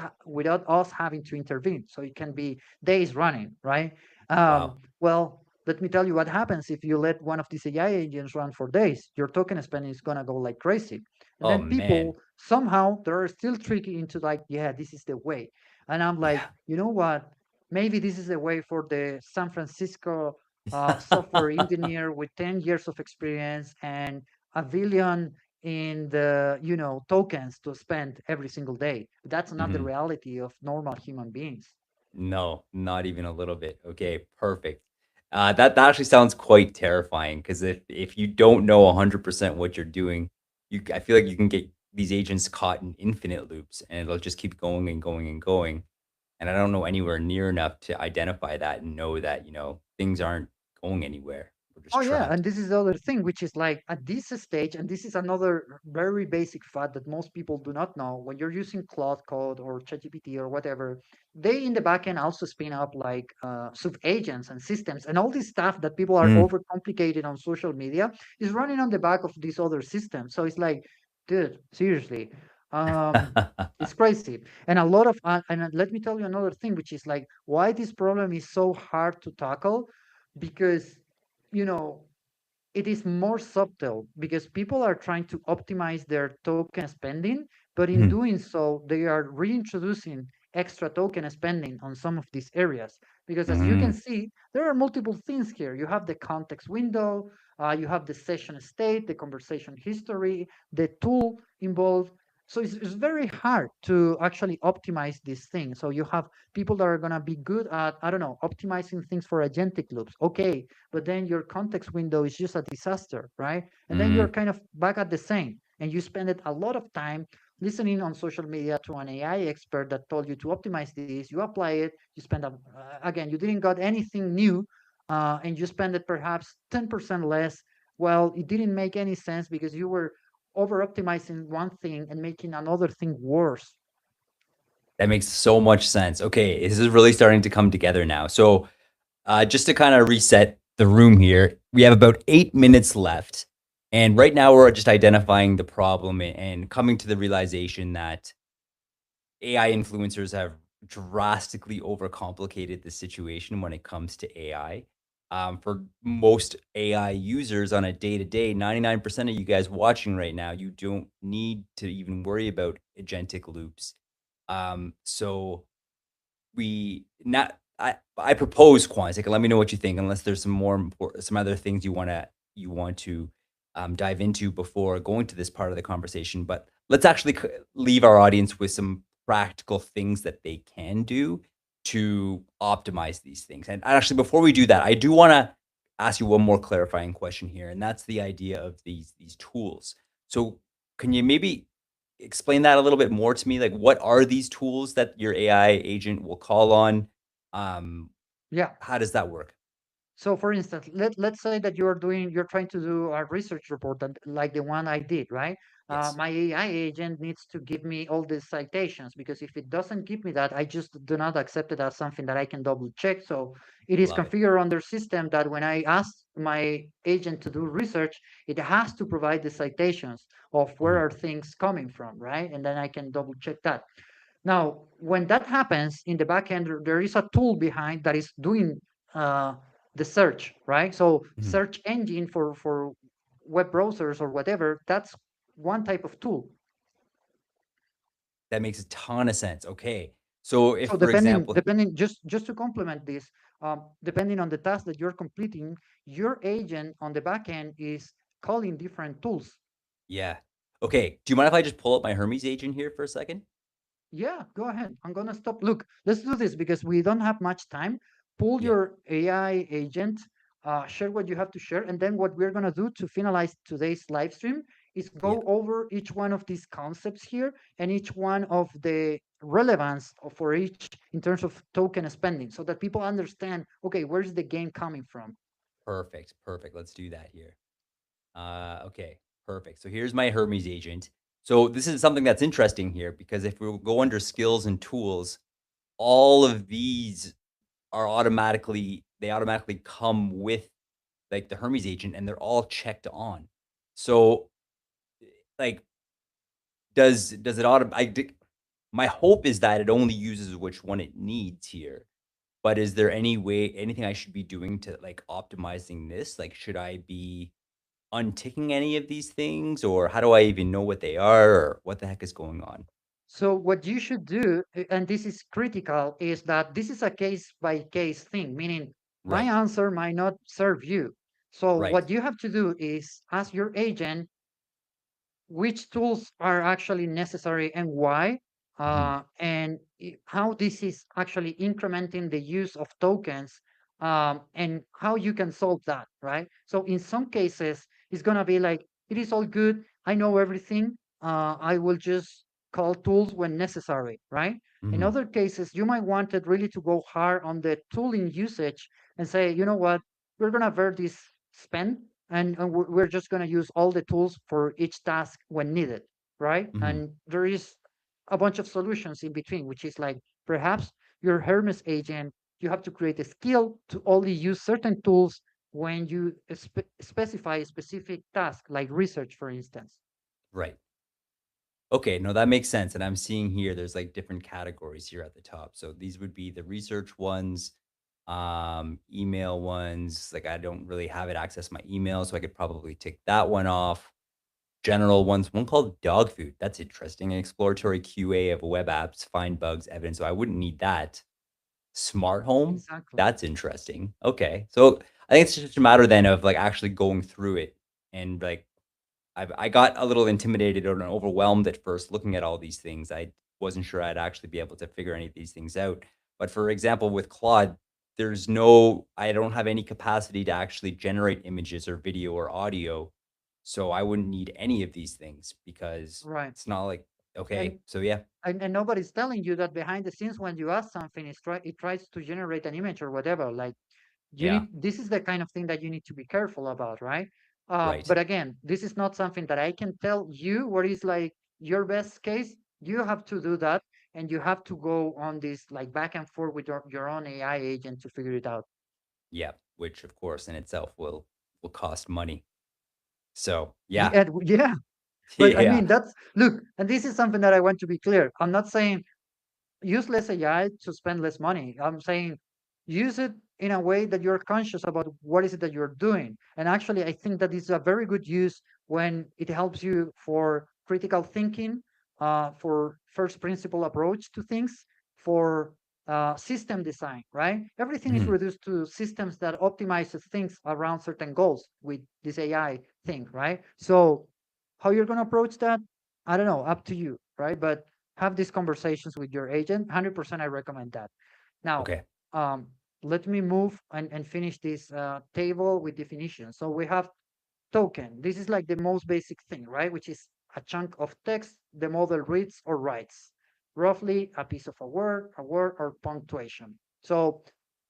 us having to intervene. So it can be days running, right? Wow. Well, let me tell you what happens if you let one of these AI agents run for days. Your token spending is gonna go like crazy, and Oh then man. people somehow they're still tricky into like, yeah, this is the way. And I'm like, Yeah. you know what? Maybe this is the way for the San Francisco software engineer with 10 years of experience and a billion in the tokens to spend every single day. That's not the Mhm. reality of normal human beings. No, not even a little bit. Okay, perfect. That actually sounds quite terrifying because if you don't know 100% what you're doing, I feel like you can get these agents caught in infinite loops and it'll just keep going and going and going. And I don't know anywhere near enough to identify that and know that, things aren't going anywhere. We're just Oh yeah, trapped. and this is the other thing, which is like at this stage, and this is another very basic fact that most people do not know. When you're using Claude Code or ChatGPT or whatever, they in the backend also spin up like sub agents and systems, and all this stuff that people are Mm. overcomplicated on social media is running on the back of these other systems. So it's like, dude, seriously, um, it's crazy. And a lot of and let me tell you another thing, which is like why this problem is so hard to tackle, because you know it is more subtle because people are trying to optimize their token spending, but in Mhm. doing so, they are reintroducing extra token spending on some of these areas. Because as you can Mm. see, there are multiple things here. You have the context window, you have the session state, the conversation history, the tool involved. So it's very hard to actually optimize these things. So you have people that are going to be good at, I don't know, optimizing things for agentic loops. Okay, but then your context window is just a disaster, right? And then you're Mm. kind of back at the same, and you spend it a lot of time listening on social media to an AI expert that told you to optimize this. You apply it, you spend again, you didn't got anything new, and you spend it perhaps 10% less. Well, it didn't make any sense because you were over optimizing one thing and making another thing worse. That makes so much sense. Okay, this is really starting to come together now. So, just to kind of reset the room here, we have about 8 minutes left. And right now, we're just identifying the problem and coming to the realization that AI influencers have drastically overcomplicated the situation when it comes to AI. For most AI users on a day to day, 99% of you guys watching right now, you don't need to even worry about agentic loops. So I propose Quantic, and let me know what you think. Unless there's some other things you want to dive into before going to this part of the conversation. But let's actually leave our audience with some practical things that they can do to optimize these things. And actually, before we do that, I do want to ask you one more clarifying question here, and that's the idea of these tools. So, can you maybe explain that a little bit more to me? Like, what are these tools that your AI agent will call on? Um, Yeah. how does that work? So for instance, let's say that you're trying to do a research report that, like the one I did, right? Yes. My AI agent needs to give me all the citations, because if it doesn't give me that, I just do not accept it as something that I can double check. So it is Love it. configured on their system that when I ask my agent to do research, it has to provide the citations of where Mhm. are things coming from, right? And then I can double check that. Now, when that happens in the backend, there is a tool behind that is doing uh, the search, right? So Mhm. search engine for web browsers or whatever, that's one type of tool. That makes a ton of sense. Okay. So if, So for example, depending, just to complement this, depending on the task that you're completing, your agent on the backend is calling different tools. yeah. Okay. Do you mind if I just pull up my Hermes agent here for a second? Yeah, go ahead. I'm gonna stop. Look, let's do this because we don't have much time. Pull Yeah. your AI agent, share what you have to share, and then what we're gonna do to finalize today's live stream is Yeah. go over each one of these concepts here and each one of the relevance for each in terms of token spending, so that people understand, okay, where's the game coming from? Perfect. Perfect. Let's do that here. Okay. Perfect. So here's my Hermes agent. So this is something that's interesting here because if we go under skills and tools, all of these are automatically come with like the Hermes agent and they're all checked on. So like does it my hope is that it only uses which one it needs here. But is there anything I should be doing to like optimizing this? Like should I be unticking any of these things or how do I even know what they are or what the heck is going on? So what you should do, and this is critical, is that this is a case by case thing, meaning my Right. answer might not serve you. So Right. what you have to do is ask your agent which tools are actually necessary and why, Mhm. and how this is actually incrementing the use of tokens, and how you can solve that, right? So in some cases, it's gonna be like, it is all good, I know everything, I will just call tools when necessary, right? In Mhm. other cases, you might want it really to go hard on the tooling usage and say, you know what, we're gonna avert this spend, and we're just going to use all the tools for each task when needed, right? Mhm. And there is a bunch of solutions in between, which is like perhaps your Hermes agent, you have to create a skill to only use certain tools when you specify a specific task, like research, for instance. Right. Okay, no, that makes sense. And I'm seeing here there's like different categories here at the top. So these would be the research ones, email ones. Like I don't really have it access my email, so I could probably take that one off. General ones, one called dog food. That's interesting. An exploratory QA of web apps, find bugs, evidence. So I wouldn't need that. Smart home. Exactly. That's interesting. Okay. So I think it's just a matter then of like actually going through it and like I got a little intimidated or overwhelmed at first looking at all these things. I wasn't sure I'd actually be able to figure any of these things out. But for example, with Claude, I don't have any capacity to actually generate images or video or audio. So I wouldn't need any of these things because Right. it's not like, okay, And so yeah, and nobody's telling you that behind the scenes when you ask something, it tries to generate an image or whatever. Like, you yeah, need, this is the kind of thing that you need to be careful about, right? right. But again, this is not something that I can tell you what is like your best case. You have to do that, and you have to go on this like back and forth with your own AI agent to figure it out. Yeah, which of course in itself will cost money. So yeah, Yeah, yeah. But I yeah, mean, that's, look, and this is something that I want to be clear. I'm not saying use less AI to spend less money. I'm saying use it in a way that you're conscious about what is it that you're doing. And actually, I think that is a very good use when it helps you for critical thinking, for first principle approach to things, for system design, right? Everything is mhm, reduced to systems that optimizes things around certain goals with this AI thing, right? So how you're going to approach that, I don't know, up to you, right? But have these conversations with your agent. 100% I recommend that. Now, okay, um, let me move and finish this table with definitions. So we have token. This is like the most basic thing, right? Which is a chunk of text the model reads or writes, roughly a piece of a word or punctuation. So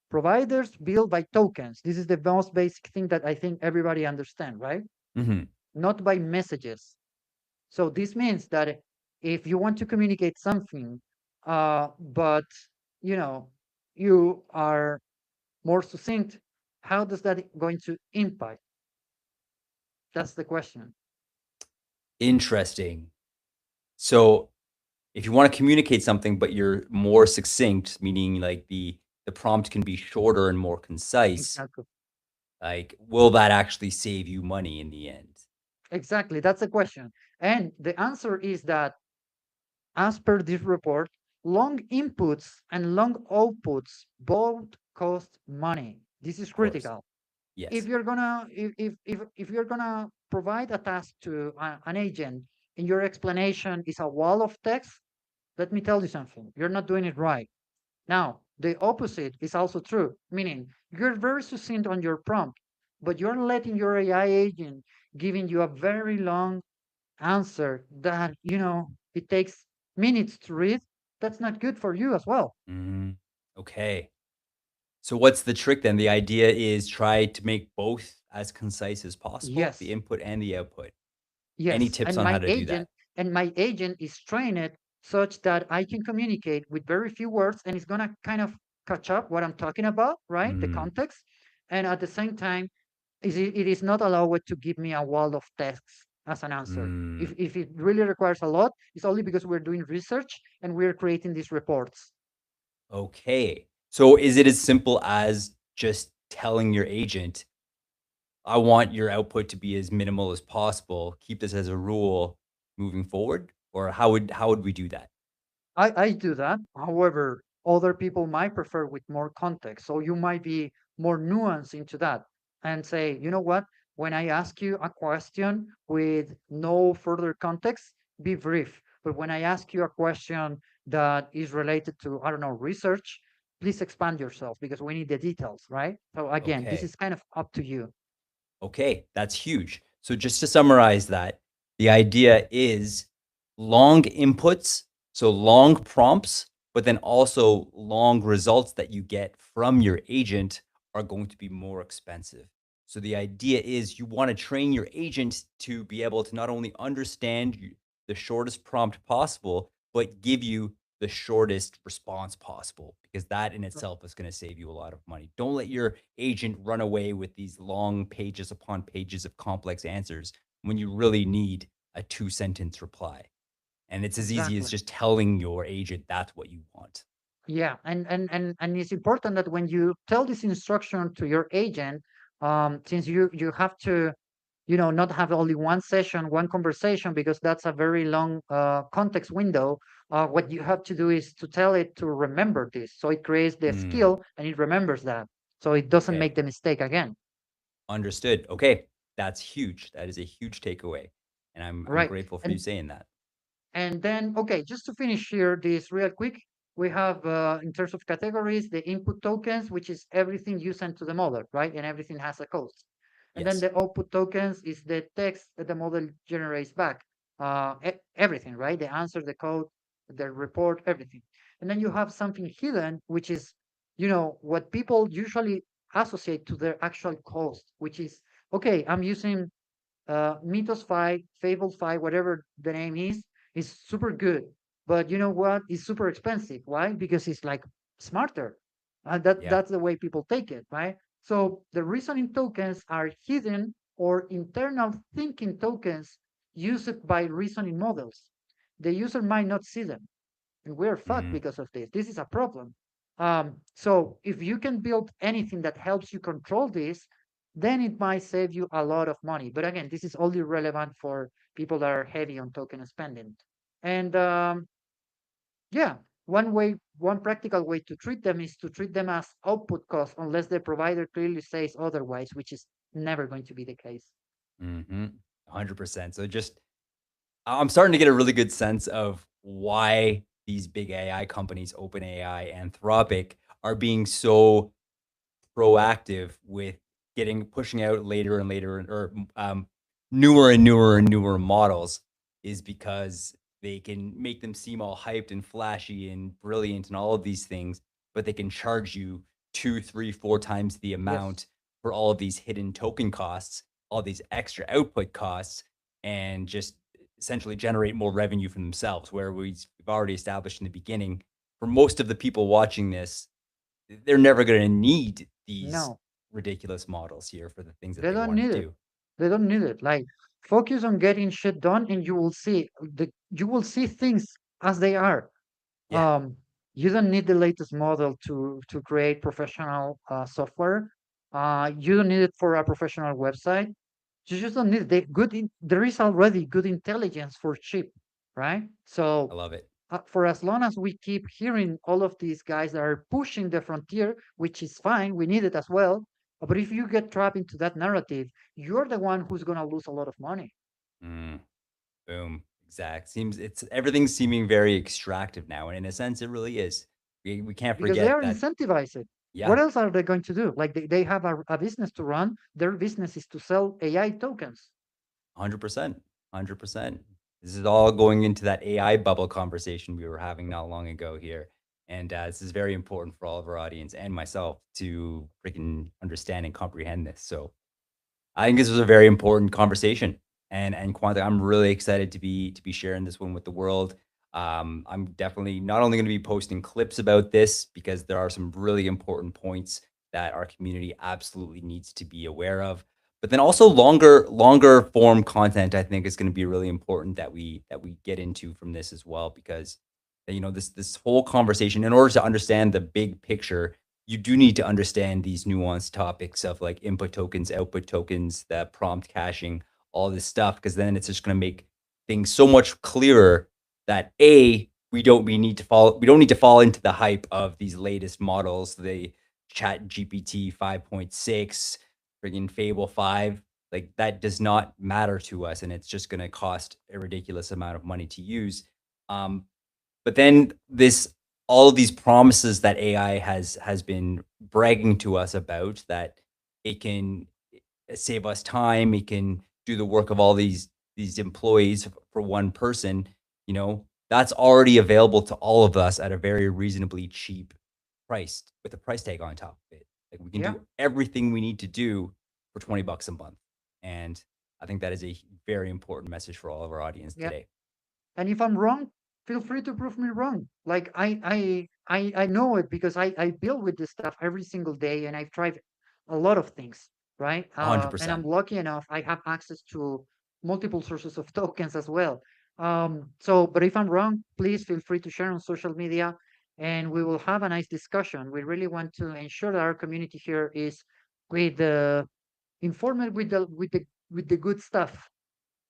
providers build by tokens. This is the most basic thing that I think everybody understand, right? mhm, Not by messages. So this means that if you want to communicate something, but you know, you are more succinct, how does that going to impact? That's the question. Interesting. So if you want to communicate something, but you're more succinct, meaning like the prompt can be shorter and more concise, Exactly. like will that actually save you money in the end? Exactly. That's the question. And the answer is that, as per this report, long inputs and long outputs both cost money. This is Of course. critical. If Yes. you're gonna if you're gonna provide a task to an agent and your explanation is a wall of text, let me tell you something. You're not doing it right. Now, the opposite is also true, meaning you're very succinct on your prompt, but you're letting your AI agent giving you a very long answer that, it takes minutes to read. That's not good for you as well. Mhm. Okay. So what's the trick then? The idea is try to make both as concise as possible, the Yes, input and the output. Any yes. tips on how to do that? And my agent is trained such that I can communicate with very few words and it's gonna kind of catch up what I'm talking about, right? The Mm, context. And at the same time, it is not allowed to give me a wall of text as an answer. mm. If it really requires a lot, it's only because we're doing research and we're creating these reports. Okay. So is it as simple as just telling your agent, I want your output to be as minimal as possible. Keep this as a rule moving forward? Or how would we do that? I do that. However, other people might prefer with more context. So you might be more nuanced into that and say, you know what? When I ask you a question with no further context, be brief. But when I ask you a question that is related to, I don't know, research, please expand yourself because we need the details, right? So again, this Okay. is kind of up to you. Okay, that's huge. So just to summarize that, the idea is long inputs, so long prompts, but then also long results that you get from your agent are going to be more expensive. So the idea is you want to train your agent to be able to not only understand the shortest prompt possible, but give you the shortest response possible because that in itself is going to save you a lot of money. Don't let your agent run away with these long pages upon pages of complex answers when you really need a two-sentence reply. And it's as easy as Exactly. just telling your agent that's what you want. Yeah, and it's important that when you tell this instruction to your agent, since you have to, not have only one session, one conversation, because that's a very long context window. What you have to do is to tell it to remember this, so it creates the Mm, skill and it remembers that, so it doesn't okay, make the mistake again. understood. Okay, that's huge. That is a huge takeaway, and I'm Right. grateful for you And saying that. And then, okay, just to finish here, this real quick, we have, in terms of categories, the input tokens, which is everything you send to the model, right? And everything has a cost. And then Yes. the output tokens is the text that the model generates back, everything, right? The answer, the code, the report, everything. And then you have something hidden, which is, what people usually associate to their actual cost, which is, okay, I'm using Mythos 5, Fable 5, whatever the name is super good. But you know what? It's super expensive. Why? Because it's like smarter. Yeah. That's the way people take it, right? So the reasoning tokens are hidden or internal thinking tokens used by reasoning models. The user might not see them, and we're fucked Mm, because of this. This is a problem. So if you can build anything that helps you control this, then it might save you a lot of money. But again, this is only relevant for people that are heavy on token spending. And yeah, one practical way to treat them is to treat them as output costs unless the provider clearly says otherwise, which is never going to be the case. mm-hmm. 100%. So just I'm starting to get a really good sense of why these big AI companies, OpenAI, Anthropic, are being so proactive with getting pushing out later and later or newer and newer and newer models is because they can make them seem all hyped and flashy and brilliant and all of these things, but they can charge you two, three, four times the Yes. amount for all of these hidden token costs, all these extra output costs, and just essentially generate more revenue for themselves. Where we've already established in the beginning, for most of the people watching this, they're never going to need these No, ridiculous models here for the things that they they don't want need to it. do. They don't need it. Like focus on getting shit done, and you will see things as they are. Yeah, Um, you don't need the latest model to create professional software. You don't need it for a professional website. You just don't need it. There is already good intelligence for cheap, right? I So love it. for as long as we keep hearing all of these guys that are pushing the frontier, which is fine, we need it as well. But if you get trapped into that narrative, you're the one who's gonna lose a lot of money Mm, boom. Exact. Seems it's everything's seeming very extractive now, and in a sense, it really is. We can't because they forget are that. incentivized. Yeah, What else are they going to do? Like they have a business to run. Their business is to sell AI tokens. 100%, 100%. This is all going into that AI bubble conversation we were having not long ago here. And this is very important for all of our audience and myself to freaking understand and comprehend this. So I think this was a very important conversation. And Quanta, I'm really excited to be sharing this one with the world. I'm definitely not only going to be posting clips about this because there are some really important points that our community absolutely needs to be aware of, but then also longer form content. I think is going to be really important that we get into from this as well because this whole conversation, in order to understand the big picture, you do need to understand these nuanced topics of like input tokens, output tokens, the prompt caching, all this stuff, because then it's just going to make things so much clearer that we don't need to fall into the hype of these latest models, the Chat GPT 5.6, friggin' Fable 5. Like that does not matter to us, and it's just going to cost a ridiculous amount of money to use. Um, but then this all of these promises that AI has been bragging to us about, that it can save us time, it can do the work of all these employees for one person, that's already available to all of us at a very reasonably cheap price with a price tag on top of it. Like we can Yeah, do everything we need to do for 20 bucks a month. And I think that is a very important message for all of our audience yeah. today. And if I'm wrong, feel free to prove me wrong. Like I know it because I deal with this stuff every single day, and I've tried a lot of things, right? And I'm 100%. lucky enough I have access to multiple sources of tokens as well. So, but if I'm wrong, please feel free to share on social media, and we will have a nice discussion. We really want to ensure that our community here is with informed with the good stuff.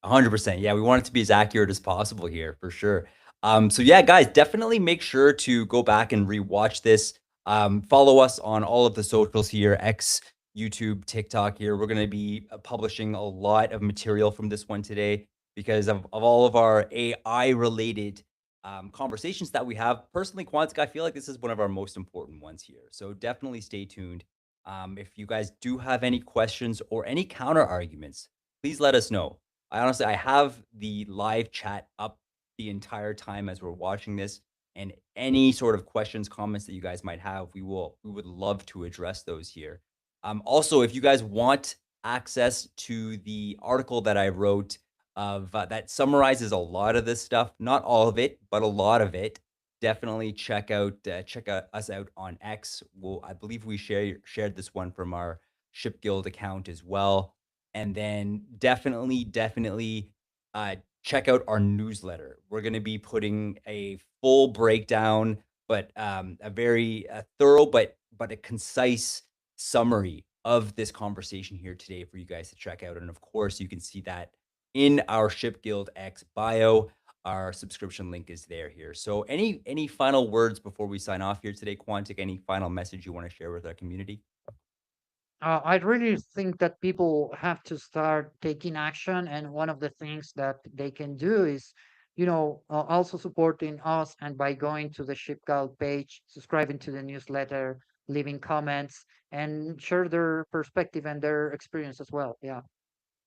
100%. Yeah, we want it to be as accurate as possible here for sure. So yeah, guys, definitely make sure to go back and rewatch this. Follow us on all of the socials here, X, YouTube, TikTok here. We're going to be publishing a lot of material from this one today because of all of our AI related conversations that we have. Personally, Quantic, I feel like this is one of our most important ones here. So definitely stay tuned. If you guys do have any questions or any counter arguments, please let us know. I have the live chat up the entire time as we're watching this, and any sort of questions, comments that you guys might have, we would love to address those here. Also, if you guys want access to the article that I wrote of that summarizes a lot of this stuff, not all of it, but a lot of it, definitely check out us out on X. Well, I believe we shared this one from our Ship Guild account as well. And then definitely check out our newsletter. We're going to be putting a full breakdown, but a very thorough but a concise summary of this conversation here today for you guys to check out. And of course, you can see that in our Ship Guild X bio. Our subscription link is there here. So any final words before we sign off here today, Quantic? Any final message you want to share with our community? I really think that people have to start taking action, and one of the things that they can do is, also supporting us, and by going to the Shipgal page, subscribing to the newsletter, leaving comments, and share their perspective and their experience as well. Yeah.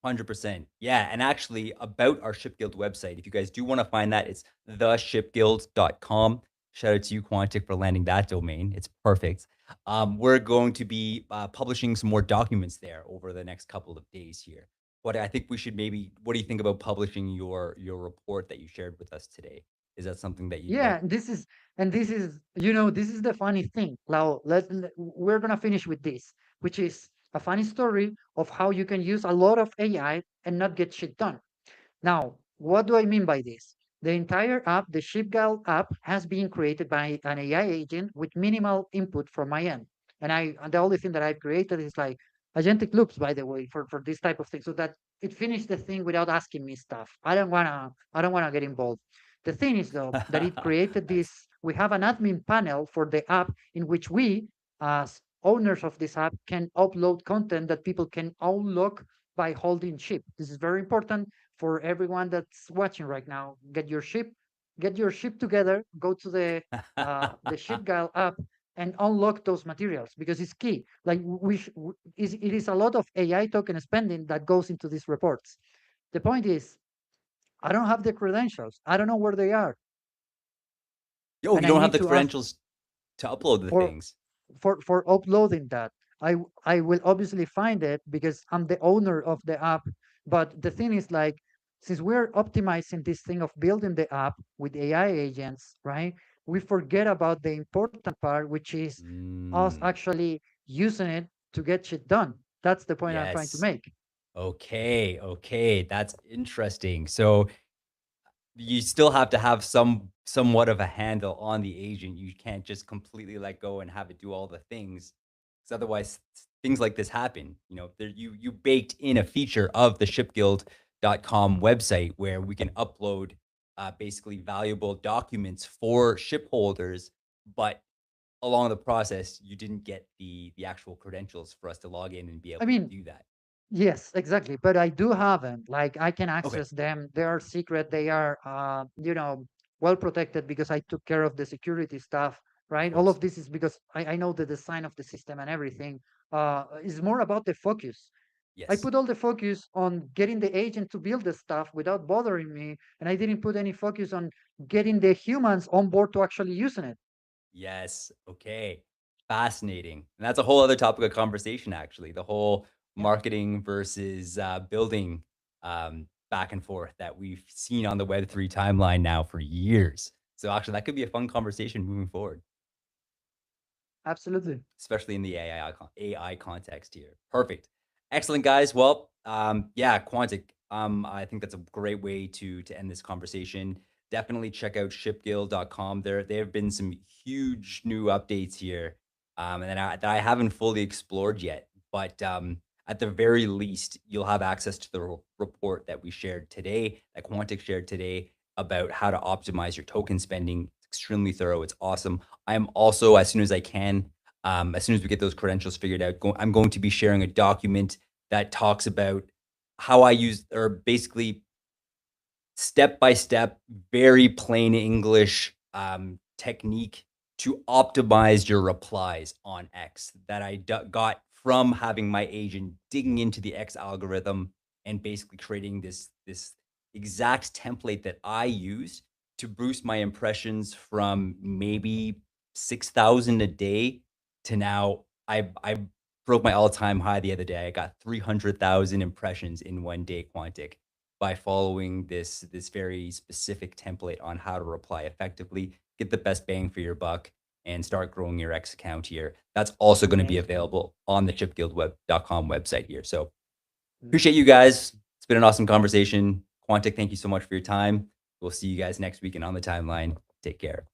100%. Yeah. And actually, about our Ship Guild website, if you guys do want to find that, it's theshipguild.com. Shout out to you, Quantic, for landing that domain. It's perfect. We're going to be publishing some more documents there over the next couple of days here. what I think we should maybe, what do you think about publishing your report that you shared with us today? Is that something that you'd like? Yeah, this is, this is the funny thing. Now, we're gonna finish with this, which is a funny story of how you can use a lot of AI and not get shit done. Now, what do I mean by this? The entire app, the ShipGal app, has been created by an AI agent with minimal input from my end. And the only thing that I've created is like agentic loops, by the way, for this type of thing, so that it finished the thing without asking me stuff. I don't wanna get involved. The thing is though that it created Nice. this. We have an admin panel for the app in which we, as owners of this app, can upload content that people can unlock by holding ship. This is very important for everyone that's watching right now. Get your ship together, go to the ShipGuile app and unlock those materials because it's key. Like it is a lot of AI token spending that goes into these reports. The point is, I don't have the credentials. I don't know where they are, Yo, you and I don't have need the to ask credentials to upload the for things. for uploading that. I will obviously find it because I'm the owner of the app. But the thing is, like, since we're optimizing this thing of building the app with AI agents, right? We forget about the important part, which is us Mm, actually using it to get shit done. That's the point I'm trying to yes. make. Okay. Okay. That's interesting. So you still have to have somewhat of a handle on the agent. You can't just completely let go and have it do all the things. Because otherwise things like this happen. You know, there you baked in a feature of the shipguild.com website where we can upload basically valuable documents for ship holders, but along the process you didn't get the actual credentials for us to log in and be I able to mean, do that. yes, exactly. But I do have them. Like I can Okay. access them. They are secret. They are, well protected because I took care of the security stuff, Of right? All course. of this is because I know the design of the system and everything. Is more about the focus. I Yes. put all the focus on getting the agent to build the stuff without bothering me, and I didn't put any focus on getting the humans on board to actually using it. Yes. Okay. Fascinating. And that's a whole other topic of conversation, actually. The whole Yeah, marketing versus building back and forth that we've seen on the Web3 timeline now for years. So, actually, that could be a fun conversation moving forward, absolutely. especially in the AI context here. Perfect. Excellent, guys. Well, yeah, Quantic. I think that's a great way to end this conversation. Definitely check out shipguild.com. There have been some huge new updates here, and that I haven't fully explored yet. But at the very least, you'll have access to the report that we shared today, that Quantic shared today, about how to optimize your token spending. It's extremely thorough. It's awesome. I am also, as soon as I can, as soon as we get those credentials figured out, I'm going to be sharing a document that talks about how I use, or basically step by step, very plain English technique to optimize your replies on X that got from having my agent digging into the X algorithm and basically creating this exact template that I use to boost my impressions from maybe 6,000 a day to now. I broke my all-time high the other day. I got 300,000 impressions in one day, Quantic, by following this very specific template on how to reply effectively, get the best bang for your buck, and start growing your X account here. That's also going to be Amazing. available on the chipguildweb.com website here. So appreciate you Nice. guys. It's been an awesome conversation. Quantic, thank you so much for your time. We'll see you guys next week and on the timeline. Take care.